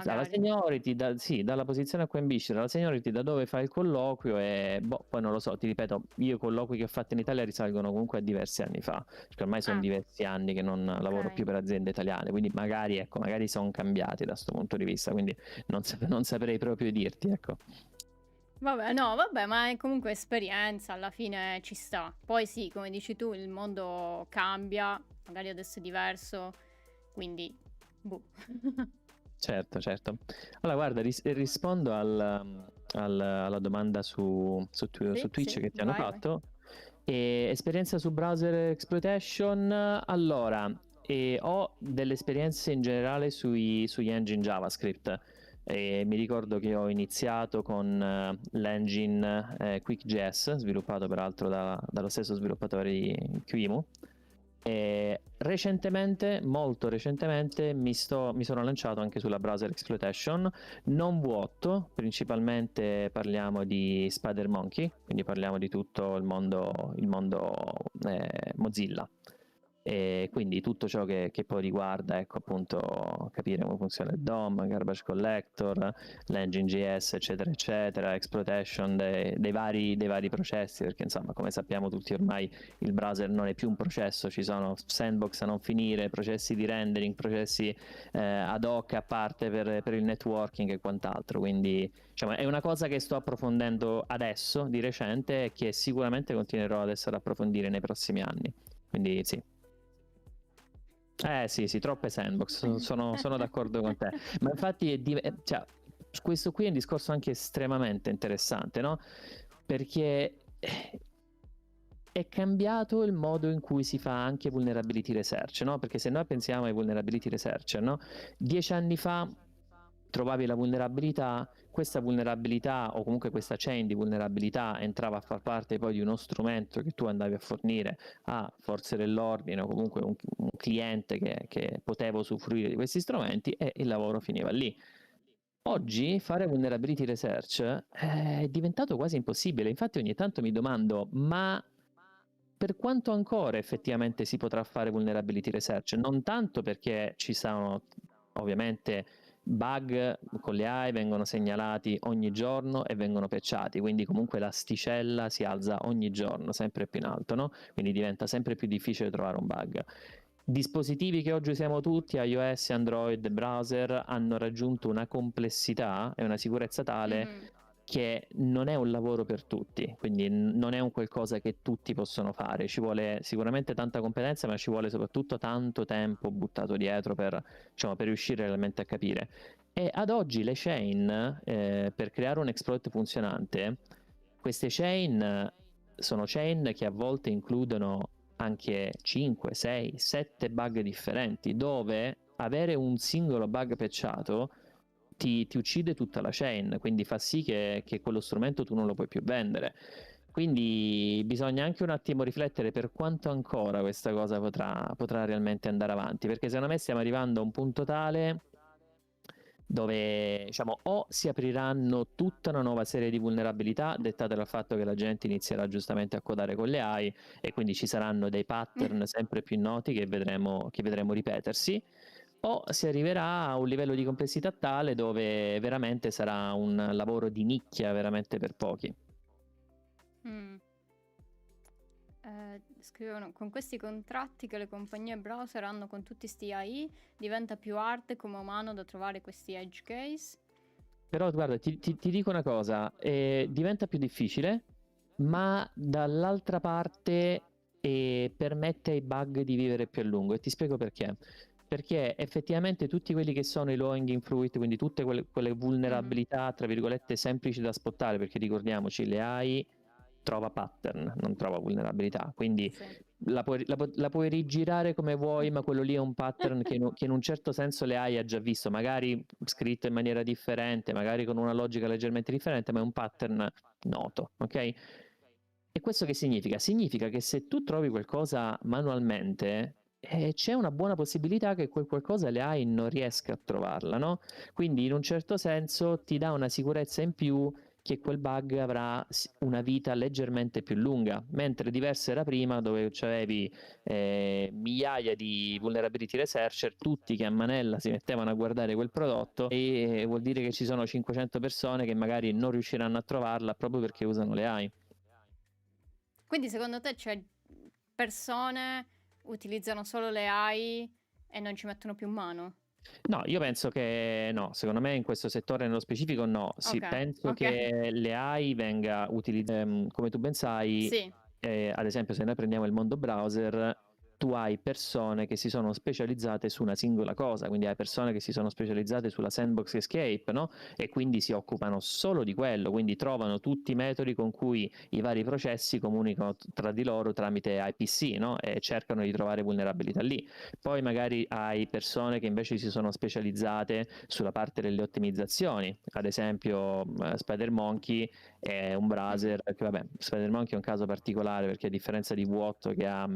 Dalla magari. seniority, sì, dalla posizione acquisition, dalla seniority, da dove fai il colloquio e boh, poi non lo so, ti ripeto, io i colloqui che ho fatto in Italia risalgono comunque a diversi anni fa, perché ormai sono Ah, diversi anni che non lavoro più ok. per aziende italiane, quindi magari, ecco, magari sono cambiati da questo punto di vista, quindi non saprei proprio dirti, ecco. Vabbè, no, vabbè, ma è comunque esperienza, alla fine ci sta. Poi sì, come dici tu, il mondo cambia, magari adesso è diverso, quindi, boh. Certo, certo. Allora, guarda, rispondo alla domanda su Sì, Twitch sì, che ti hanno vai, vai. fatto. Esperienza su browser exploitation, allora, ho delle esperienze in generale sugli engine JavaScript. Mi ricordo che ho iniziato con l'engine QuickJS, sviluppato peraltro dallo stesso sviluppatore di QEMU. E recentemente, molto recentemente, mi sono lanciato anche sulla browser exploitation, non vuoto, principalmente parliamo di SpiderMonkey, quindi parliamo di tutto il mondo Mozilla. E quindi tutto ciò che poi riguarda, ecco, appunto, capire come funziona il DOM, garbage collector, l'engine.js, eccetera, eccetera, exploitation dei vari processi, perché insomma, come sappiamo tutti ormai, il browser non è più un processo, ci sono sandbox a non finire, processi di rendering, processi ad hoc a parte per il networking e quant'altro, quindi diciamo, è una cosa che sto approfondendo adesso, di recente, e che sicuramente continuerò adesso ad approfondire nei prossimi anni, quindi sì. Sì, sì, troppe sandbox, sono d'accordo con te. Ma infatti cioè, questo qui è un discorso anche estremamente interessante, no? Perché è cambiato il modo in cui si fa anche vulnerability research, no? Perché se noi pensiamo ai vulnerability researcher, no? 10 anni fa trovavi la vulnerabilità, questa vulnerabilità o comunque questa chain di vulnerabilità entrava a far parte poi di uno strumento che tu andavi a fornire a forze dell'ordine o comunque un cliente che poteva usufruire di questi strumenti, e il lavoro finiva lì. Oggi fare vulnerability research è diventato quasi impossibile, infatti ogni tanto mi domando, ma per quanto ancora effettivamente si potrà fare vulnerability research? Non tanto perché ci sono ovviamente bug con le AI, vengono segnalati ogni giorno e vengono patchati, quindi comunque l'asticella si alza ogni giorno, sempre più in alto, no? Quindi diventa sempre più difficile trovare un bug. Dispositivi che oggi usiamo tutti, iOS, Android, browser, hanno raggiunto una complessità e una sicurezza tale Mhm. che non è un lavoro per tutti, quindi non è un qualcosa che tutti possono fare, ci vuole sicuramente tanta competenza, ma ci vuole soprattutto tanto tempo buttato dietro diciamo, per riuscire realmente a capire. E ad oggi le chain, per creare un exploit funzionante, queste chain sono chain che a volte includono anche 5, 6, 7 bug differenti, dove avere un singolo bug patchato ti uccide tutta la chain, quindi fa sì che quello strumento tu non lo puoi più vendere. Quindi bisogna anche un attimo riflettere per quanto ancora questa cosa potrà realmente andare avanti, perché secondo me stiamo arrivando a un punto tale dove diciamo o si apriranno tutta una nuova serie di vulnerabilità dettate dal fatto che la gente inizierà giustamente a codare con le AI e quindi ci saranno dei pattern sempre più noti che vedremo ripetersi, o si arriverà a un livello di complessità tale dove veramente sarà un lavoro di nicchia veramente per pochi. Mm. Scrivono, con questi contratti che le compagnie browser hanno con tutti sti AI, diventa più hard come umano da trovare questi edge case. Però guarda, ti dico una cosa, diventa più difficile, ma dall'altra parte permette ai bug di vivere più a lungo, e ti spiego perché. Perché effettivamente tutti quelli che sono i low hanging fruit, quindi tutte quelle Mhm. vulnerabilità, tra virgolette, semplici da spottare, perché ricordiamoci, le AI trova pattern, non trova vulnerabilità, quindi Sì. la puoi rigirare come vuoi, ma quello lì è un pattern che in un certo senso le AI ha già visto, magari scritto in maniera differente, magari con una logica leggermente differente, ma è un pattern noto, ok? E questo che significa? Significa che se tu trovi qualcosa manualmente, c'è una buona possibilità che quel qualcosa le AI non riesca a trovarla, no? Quindi in un certo senso ti dà una sicurezza in più che quel bug avrà una vita leggermente più lunga, mentre diverso era prima, dove avevi migliaia di vulnerability researcher, tutti che a manella si mettevano a guardare quel prodotto, e vuol dire che ci sono 500 persone che magari non riusciranno a trovarla proprio perché usano le AI. Quindi secondo te persone utilizzano solo le AI e non ci mettono più mano? No, io penso che no, secondo me in questo settore nello specifico no. Sì, Ok, penso ok. che le AI venga utilizzata, come tu ben sai, Sì, ad esempio se noi prendiamo il mondo browser, tu hai persone che si sono specializzate su una singola cosa, quindi hai persone che si sono specializzate sulla sandbox escape, no? E quindi si occupano solo di quello, quindi trovano tutti i metodi con cui i vari processi comunicano tra di loro tramite IPC, no? E cercano di trovare vulnerabilità lì. Poi magari hai persone che invece si sono specializzate sulla parte delle ottimizzazioni, ad esempio SpiderMonkey è un browser che, vabbè, SpiderMonkey è un caso particolare perché a differenza di V8 che ha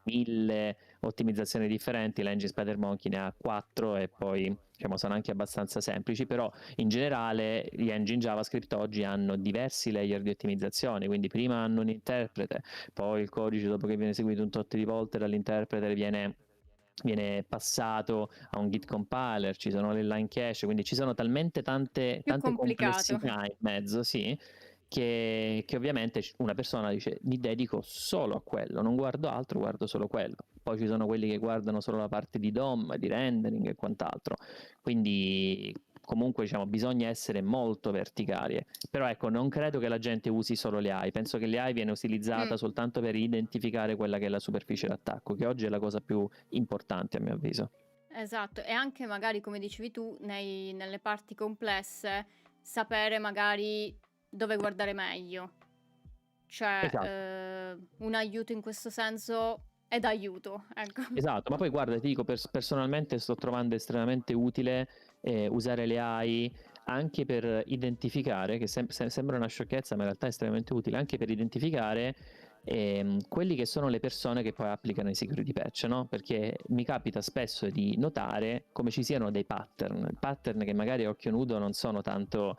1000 ottimizzazioni differenti, l'engine SpiderMonkey ne ha 4 e poi diciamo sono anche abbastanza semplici, però in generale gli engine JavaScript oggi hanno diversi layer di ottimizzazione, quindi prima hanno un interprete, poi il codice dopo che viene eseguito un tot di volte dall'interprete viene passato a un git compiler, ci sono le line cache, quindi ci sono talmente tante più complicato. complessità in mezzo, sì, che ovviamente una persona dice mi dedico solo a quello, non guardo altro, guardo solo quello. Poi ci sono quelli che guardano solo la parte di DOM, di rendering e quant'altro. Quindi comunque diciamo bisogna essere molto verticali, però ecco non credo che la gente usi solo le AI, penso che le AI viene utilizzata soltanto per identificare quella che è la superficie d'attacco, che oggi è la cosa più importante a mio avviso. Esatto, e anche magari come dicevi tu, nelle parti complesse, sapere magari dove guardare meglio. Cioè, Esatto. un aiuto in questo senso è d'aiuto, ecco. Esatto, ma poi guarda, ti dico, personalmente sto trovando estremamente utile usare le AI anche per identificare, che sembra una sciocchezza, ma in realtà è estremamente utile, anche per identificare quelli che sono le persone che poi applicano i security patch, no? Perché mi capita spesso di notare come ci siano dei pattern che magari a occhio nudo non sono tanto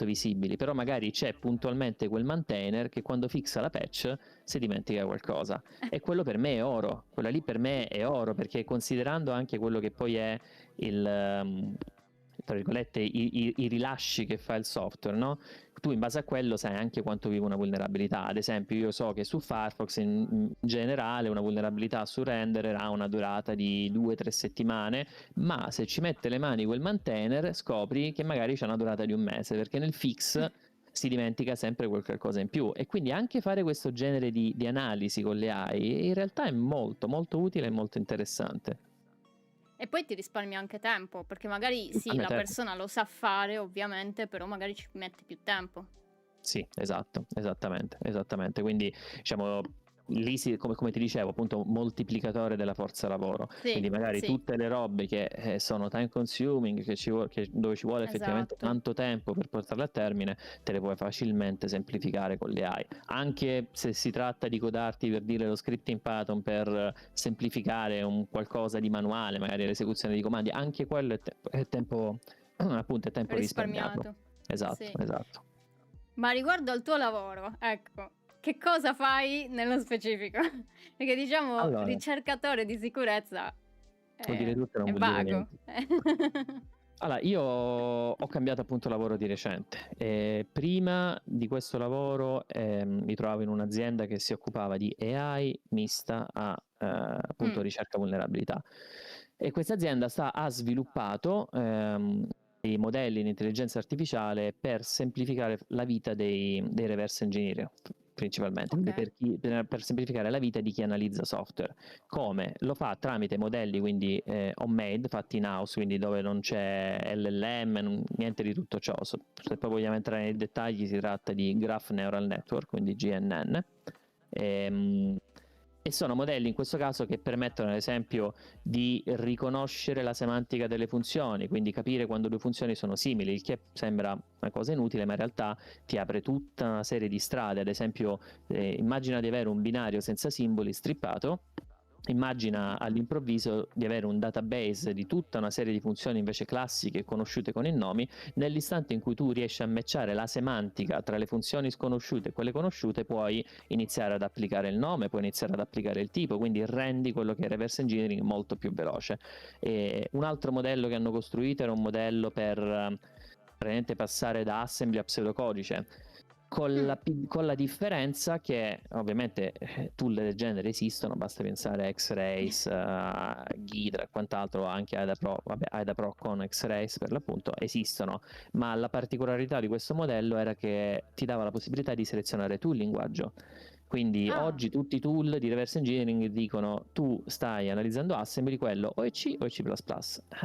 visibili, però magari c'è puntualmente quel maintainer che quando fixa la patch si dimentica qualcosa. E quello per me è oro, quella lì per me è oro, perché considerando anche quello che poi è tra virgolette, i rilasci che fa il software, no? Tu in base a quello sai anche quanto vive una vulnerabilità. Ad esempio io so che su Firefox in generale una vulnerabilità su renderer ha una durata di 2-3 settimane, ma se ci mette le mani quel maintainer scopri che magari c'è una durata di un mese, perché nel fix si dimentica sempre qualcosa in più, e quindi anche fare questo genere di analisi con le AI in realtà è molto molto utile e molto interessante. E poi ti risparmia anche tempo, perché magari sì, A me la persona lo sa fare, ovviamente, però magari ci mette più tempo. Sì, esatto, esattamente. Quindi diciamo lì come ti dicevo, appunto, moltiplicatore della forza lavoro. Sì, Quindi magari sì, tutte le robe che sono time consuming, dove ci vuole effettivamente esatto. tanto tempo per portarle a termine, te le puoi facilmente semplificare con le AI. Anche se si tratta di codarti, per dire, lo script in Python per semplificare un qualcosa di manuale, magari l'esecuzione di comandi, anche quello è tempo, appunto, è tempo risparmiato. Risparmiato. Esatto, Sì. esatto. Ma riguardo al tuo lavoro, ecco, che cosa fai nello specifico? Perché diciamo Allora, ricercatore di sicurezza vuol dire tutto e non è vuol dire vago. niente. Allora, io ho cambiato appunto lavoro di recente. Prima di questo lavoro mi trovavo in un'azienda che si occupava di AI mista a appunto ricerca vulnerabilità. E questa azienda ha sviluppato dei modelli di intelligenza artificiale per semplificare la vita dei reverse engineer, principalmente, quindi Ok. per semplificare la vita di chi analizza software. Come? Lo fa tramite modelli quindi homemade, fatti in house, quindi dove non c'è LLM, niente di tutto ciò. Se poi vogliamo entrare nei dettagli, si tratta di Graph Neural Network, quindi GNN. E sono modelli in questo caso che permettono ad esempio di riconoscere la semantica delle funzioni, quindi capire quando due funzioni sono simili, il che sembra una cosa inutile, ma in realtà ti apre tutta una serie di strade. Ad esempio immagina di avere un binario senza simboli strippato Immagina all'improvviso di avere un database di tutta una serie di funzioni invece classiche conosciute con i nomi. Nell'istante in cui tu riesci a matchare la semantica tra le funzioni sconosciute e quelle conosciute, puoi iniziare ad applicare il nome, puoi iniziare ad applicare il tipo, quindi rendi quello che è reverse engineering molto più veloce. E un altro modello che hanno costruito era un modello per praticamente passare da assembly a pseudocodice, con la differenza che ovviamente tool del genere esistono, basta pensare a X-Rays, Ghidra e quant'altro, anche AIDA Pro con X-Rays per l'appunto esistono, ma la particolarità di questo modello era che ti dava la possibilità di selezionare tu il linguaggio. Quindi oggi tutti i tool di reverse engineering dicono tu stai analizzando assembly, quello o è C o è C++,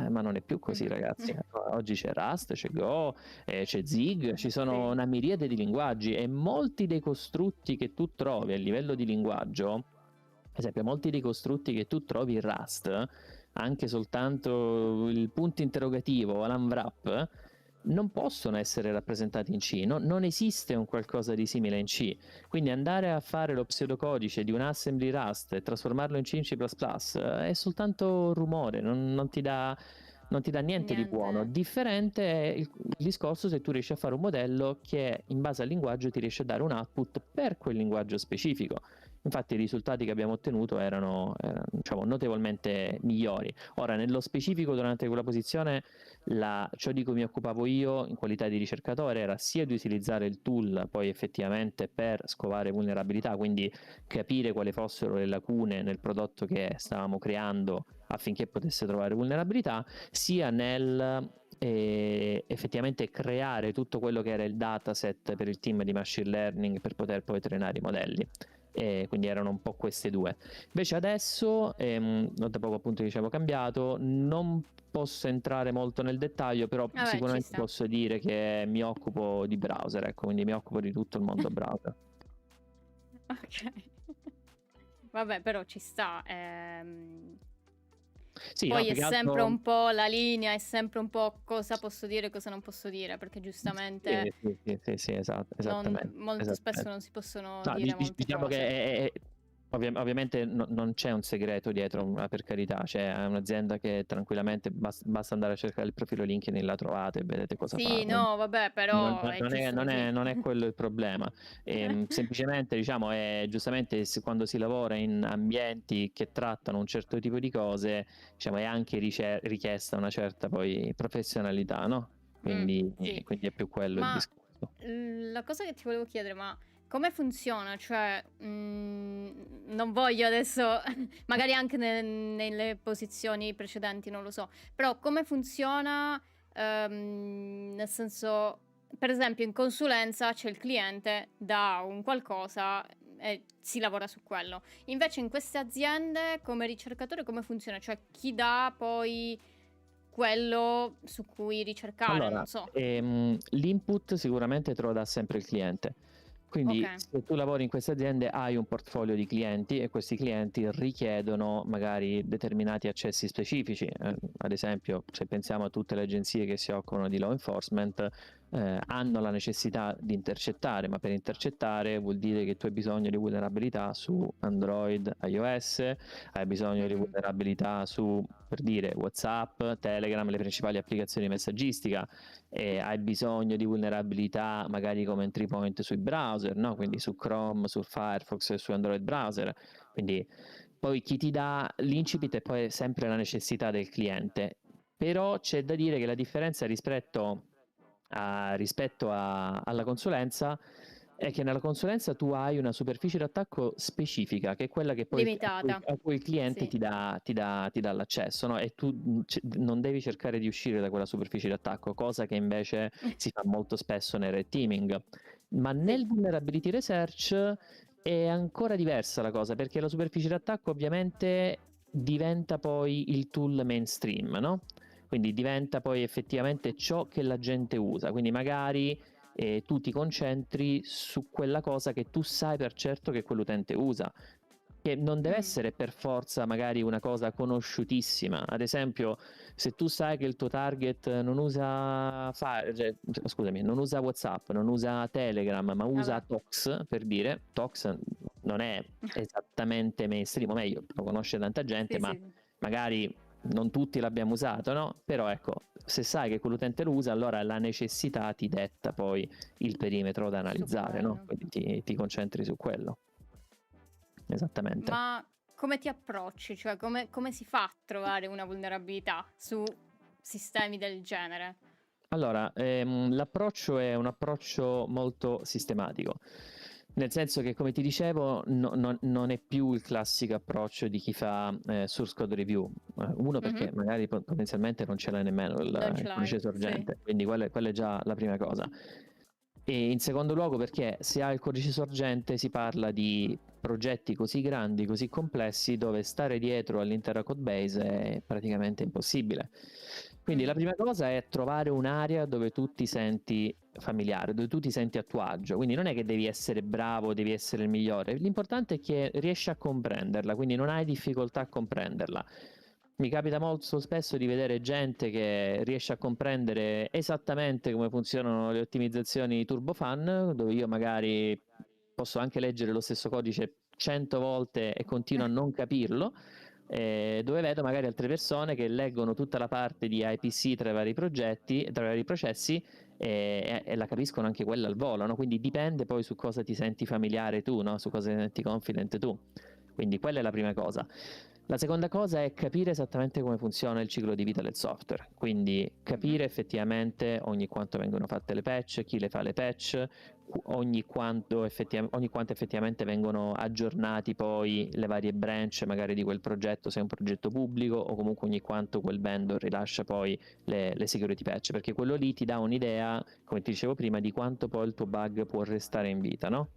ma non è più così ragazzi. Oggi c'è Rust, c'è Go, c'è Zig, ci sono una miriade di linguaggi, e molti dei costrutti che tu trovi a livello di linguaggio, ad esempio molti dei costrutti che tu trovi in Rust, anche soltanto il punto interrogativo o l'unwrap, non possono essere rappresentati in C, non esiste un qualcosa di simile in C. Quindi andare a fare lo pseudocodice di un assembly Rust e trasformarlo in C in C++ è soltanto rumore, non ti dà niente di buono. Differente è il discorso se tu riesci a fare un modello che in base al linguaggio ti riesce a dare un output per quel linguaggio specifico. Infatti i risultati che abbiamo ottenuto erano diciamo, notevolmente migliori. Ora, nello specifico, durante quella posizione, ciò di cui mi occupavo io in qualità di ricercatore era sia di utilizzare il tool poi effettivamente per scovare vulnerabilità, quindi capire quali fossero le lacune nel prodotto che stavamo creando affinché potesse trovare vulnerabilità, sia nel effettivamente creare tutto quello che era il dataset per il team di machine learning per poter poi trainare i modelli. Quindi erano un po' queste due. Invece adesso, da poco appunto dicevo cambiato, non posso entrare molto nel dettaglio, però sicuramente posso dire che mi occupo di browser, ecco, quindi mi occupo di tutto il mondo browser. Ok. Vabbè, però ci sta. Sì, poi è sempre un po' la linea, è sempre un po' cosa posso dire e cosa non posso dire, perché giustamente sì, esatto, esattamente. Molto spesso non si possono dire molte diciamo cose. Che ovviamente non c'è un segreto dietro, per carità, c'è un'azienda che tranquillamente basta andare a cercare il profilo LinkedIn e la trovate e vedete cosa fa. Sì, no, vabbè, però non è quello il problema. Semplicemente, diciamo, giustamente quando si lavora in ambienti che trattano un certo tipo di cose, diciamo, è anche richiesta una certa poi professionalità, no? Quindi è più quello il discorso. La cosa che ti volevo chiedere, ma come funziona? Cioè, non voglio adesso, magari anche nelle posizioni precedenti, non lo so, però come funziona, nel senso, per esempio in consulenza c'è il cliente, dà un qualcosa e si lavora su quello. Invece in queste aziende, come ricercatore, come funziona? Cioè, chi dà poi quello su cui ricercare, allora, non so. L'input sicuramente te lo dà sempre il cliente. Quindi se tu lavori in queste aziende hai un portfolio di clienti e questi clienti richiedono magari determinati accessi specifici. Ad esempio, se pensiamo a tutte le agenzie che si occupano di law enforcement, hanno la necessità di intercettare, ma per intercettare vuol dire che tu hai bisogno di vulnerabilità su Android, iOS, hai bisogno di vulnerabilità su, per dire, WhatsApp, Telegram, le principali applicazioni di messaggistica, hai bisogno di vulnerabilità magari come entry point sui browser, no? Quindi su Chrome, su Firefox e su Android browser. Quindi poi chi ti dà l'incipit è poi sempre la necessità del cliente. Però c'è da dire che la differenza rispetto alla consulenza è che nella consulenza tu hai una superficie d'attacco specifica, che è quella che poi a cui il cliente ti dà l'accesso, no? E tu non devi cercare di uscire da quella superficie d'attacco, cosa che invece si fa molto spesso nel red teaming. Ma nel vulnerability research è ancora diversa la cosa, perché la superficie d'attacco ovviamente diventa poi il tool mainstream, no? Quindi diventa poi effettivamente ciò che la gente usa, quindi magari tu ti concentri su quella cosa che tu sai per certo che quell'utente usa, che non deve essere per forza magari una cosa conosciutissima. Ad esempio, se tu sai che il tuo target non usa non usa WhatsApp, non usa Telegram, ma usa Tox, per dire, Tox non è esattamente mainstream, o meglio, lo conosce tanta gente, Sì, ma sì, magari non tutti l'abbiamo usato, no? Però ecco, se sai che quell'utente lo usa, allora la necessità ti detta poi il perimetro da su analizzare, no? quello. Quindi ti concentri su quello. Esattamente. Ma come ti approcci? Cioè, come si fa a trovare una vulnerabilità su sistemi del genere? Allora, l'approccio è un approccio molto sistematico, nel senso che, come ti dicevo, non è più il classico approccio di chi fa source code review. Uno, perché Mhm. magari potenzialmente non ce l'hai nemmeno Non il ce l'hai, codice sì. sorgente, quindi quella è già la prima cosa. E in secondo luogo perché se hai il codice sorgente si parla di progetti così grandi, così complessi, dove stare dietro all'intera codebase è praticamente impossibile. Quindi la Mm. prima cosa è trovare un'area dove tu ti senti familiare, dove tu ti senti a tuo agio. Quindi non è che devi essere bravo, devi essere il migliore, l'importante è che riesci a comprenderla, quindi non hai difficoltà a comprenderla. Mi capita molto spesso di vedere gente che riesce a comprendere esattamente come funzionano le ottimizzazioni turbofan, dove io magari posso anche leggere lo stesso codice 100 volte e continuo a non capirlo, dove vedo magari altre persone che leggono tutta la parte di IPC tra i vari progetti, tra i vari processi, e la capiscono anche quella al volo, no? Quindi dipende poi su cosa ti senti familiare tu, no? Su cosa ti senti confident tu. Quindi quella è la prima cosa. La seconda cosa è capire esattamente come funziona il ciclo di vita del software, quindi Mhm. capire effettivamente ogni quanto vengono fatte le patch, chi le fa le patch, ogni quanto effettivamente vengono aggiornati poi le varie branch magari di quel progetto, se è un progetto pubblico, o comunque ogni quanto quel vendor rilascia poi le security patch, perché quello lì ti dà un'idea, come ti dicevo prima, di quanto poi il tuo bug può restare in vita, no?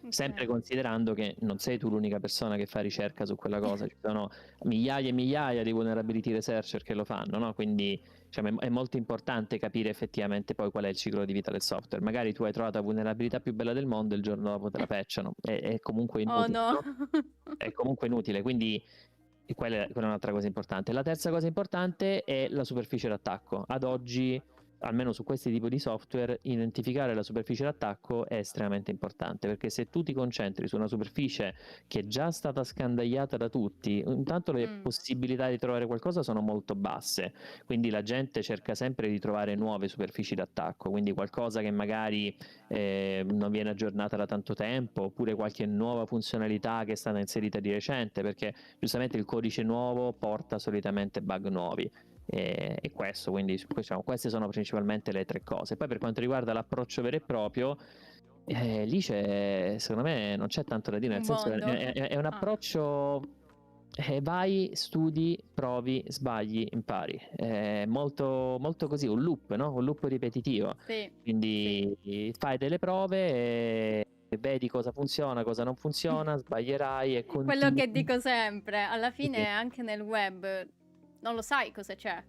Sempre Ok. considerando che non sei tu l'unica persona che fa ricerca su quella cosa, ci sono migliaia e migliaia di vulnerability researcher che lo fanno, no? Quindi diciamo, è molto importante capire effettivamente poi qual è il ciclo di vita del software. Magari tu hai trovato la vulnerabilità più bella del mondo e il giorno dopo te la patchano, è comunque Oh inutile, no. no? È comunque inutile, quindi quella è un'altra cosa importante. La terza cosa importante è la superficie d'attacco. Ad oggi, almeno su questi tipi di software, identificare la superficie d'attacco è estremamente importante, perché se tu ti concentri su una superficie che è già stata scandagliata da tutti, intanto le Mm. possibilità di trovare qualcosa sono molto basse, quindi la gente cerca sempre di trovare nuove superfici d'attacco, quindi qualcosa che magari non viene aggiornata da tanto tempo, oppure qualche nuova funzionalità che è stata inserita di recente, perché giustamente il codice nuovo porta solitamente bug nuovi. E questo, quindi diciamo, queste sono principalmente le tre cose. Poi per quanto riguarda l'approccio vero e proprio, lì secondo me non c'è tanto da dire, nel Un senso che mondo. è un Ah, approccio, vai, studi, provi, sbagli, impari. È molto, molto così, un loop, no? Un loop ripetitivo. sì, sì. Quindi fai delle prove e vedi cosa funziona, cosa non funziona, sbaglierai e Quello continui. che dico sempre, alla fine Sì. anche nel web non lo sai cosa c'è.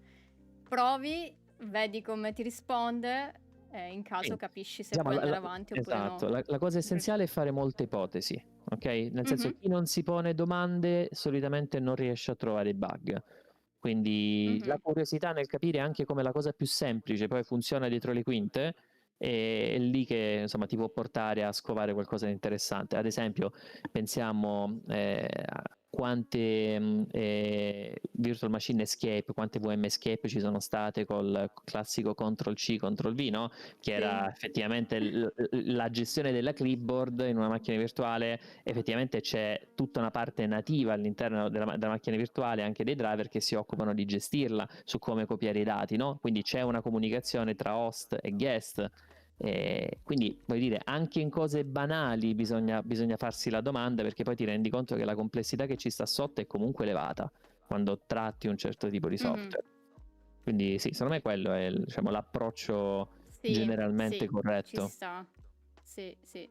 Provi, vedi come ti risponde e in caso Sì. capisci se Diciamo, puoi andare avanti oppure esatto, no. la cosa essenziale è fare molte ipotesi, ok? Nel senso, Mhm, chi non si pone domande solitamente non riesce a trovare bug. Quindi la mhm. curiosità nel capire anche come la cosa più semplice poi funziona dietro le quinte è lì che insomma ti può portare a scovare qualcosa di interessante. Ad esempio, pensiamo a quante virtual machine escape, quante VM escape ci sono state col classico Ctrl-C, Ctrl-V, no? Che Sì. era effettivamente la gestione della clipboard in una macchina virtuale. Effettivamente c'è tutta una parte nativa all'interno della macchina virtuale, anche dei driver che si occupano di gestirla, su come copiare i dati, no? Quindi c'è una comunicazione tra host e guest. Quindi voglio dire, anche in cose banali bisogna farsi la domanda, perché poi ti rendi conto che la complessità che ci sta sotto è comunque elevata quando tratti un certo tipo di Mhm. software. Quindi sì, secondo me quello è diciamo, l'approccio Sì, generalmente sì, ci corretto. sta. Sì, sì.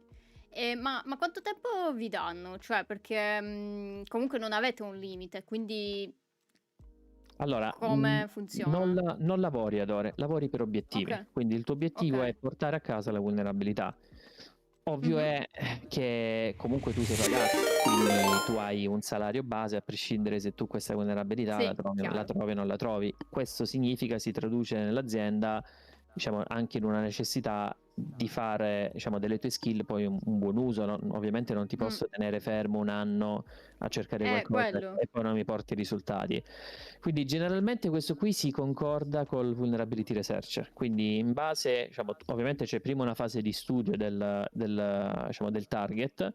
Ma quanto tempo vi danno? Cioè, perché comunque non avete un limite, quindi Allora, come funziona? non lavori ad ore, lavori per Ok, obiettivi. Quindi il tuo obiettivo è ok. portare a casa la vulnerabilità. Ovvio Mhm. è che comunque tu sei pagato, quindi tu hai un salario base a prescindere se tu questa vulnerabilità Sì, la chiaro. trovi o non la trovi. Questo significa, si traduce nell'azienda, diciamo, anche in una necessità di fare, diciamo, delle tue skill poi un buon uso, no? Ovviamente non ti Mm. posso tenere fermo un anno a cercare qualcosa Quello. e poi non mi porti risultati. Quindi generalmente questo qui si concorda col vulnerability researcher, quindi in base, diciamo, ovviamente c'è prima una fase di studio diciamo, del target,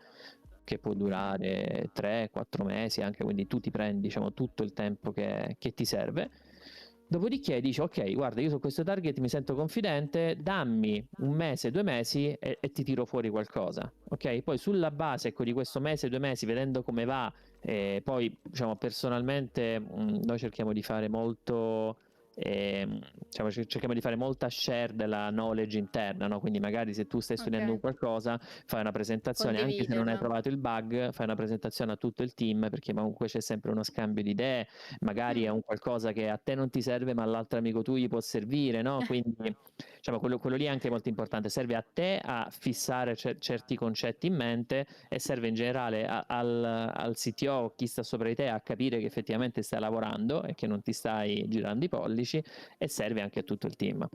che può durare 3-4 mesi anche, quindi tu ti prendi, diciamo, tutto il tempo che ti serve. Dopodiché dici, ok, guarda, io su questo target mi sento confidente, dammi un mese, 2 mesi e ti tiro fuori qualcosa, ok? Poi sulla base, ecco, di questo mese, 2 mesi, vedendo come va, poi, diciamo, personalmente noi cerchiamo di fare molto... diciamo, cerchiamo di fare molta share della knowledge interna, no? Quindi magari se tu stai studiando un Ok. qualcosa, fai una presentazione, anche se non hai Condividerla. trovato il bug, fai una presentazione a tutto il team, perché comunque c'è sempre uno scambio di idee, magari è Mm. un qualcosa che a te non ti serve ma all'altro amico tuo gli può servire, no? Quindi diciamo, quello lì è anche molto importante, serve a te a fissare certi concetti in mente e serve in generale al CTO, chi sta sopra di te, a capire che effettivamente stai lavorando e che non ti stai girando i pollici, e serve anche a tutto il team.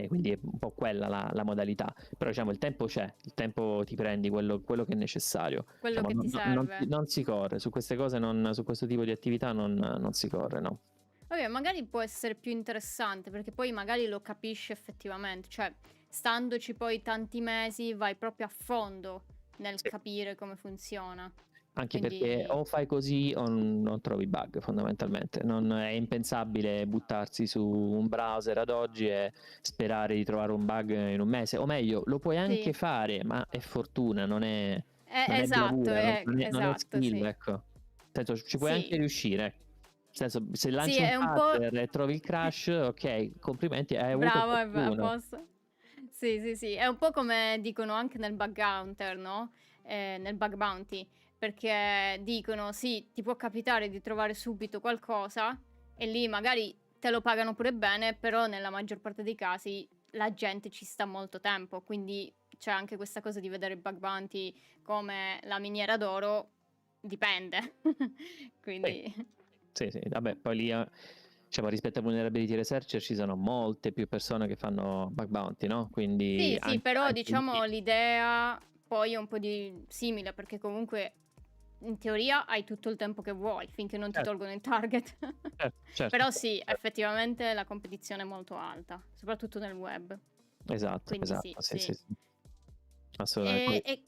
Quindi è un po' quella la modalità, però diciamo il tempo c'è, il tempo ti prendi quello che è necessario. Quello Diciamo, che ti serve. non si corre su queste cose, su questo tipo di attività non si corre, no. Vabbè, magari può essere più interessante perché poi magari lo capisci effettivamente, cioè standoci poi tanti mesi vai proprio a fondo nel Sì. capire come funziona. Anche perché Quindi o fai così o non trovi bug, fondamentalmente. Non è impensabile buttarsi su un browser ad oggi e sperare di trovare un bug in un mese, o meglio, lo puoi anche sì, fare, ma è fortuna, non è esatto, bravura, non è esatto, skill, sì. ecco. Nel senso, ci puoi anche Sì, riuscire. Nel senso, se sì, lanci un è un po'... pattern e trovi il crash, ok, complimenti, hai avuto Bravo, a fortuna. posto. Sì, sì, sì, è un po' come dicono anche nel bug hunter, no? Nel bug bounty, perché dicono sì, ti può capitare di trovare subito qualcosa e lì magari te lo pagano pure bene, però nella maggior parte dei casi la gente ci sta molto tempo, quindi c'è anche questa cosa di vedere il bug bounty come la miniera d'oro, dipende. Sì. Quindi Sì, sì, vabbè, poi lì diciamo, rispetto a vulnerability researcher ci sono molte più persone che fanno bug bounty, no? Quindi sì, sì, però anche lì, diciamo l'idea poi è un po' di simile, perché comunque in teoria hai tutto il tempo che vuoi finché non ti certo, tolgono il target. certo, Però sì, certo. effettivamente la competizione è molto alta, soprattutto nel web. Esatto, Quindi sì, esatto, sì, sì. sì, sì, assolutamente. Poi, E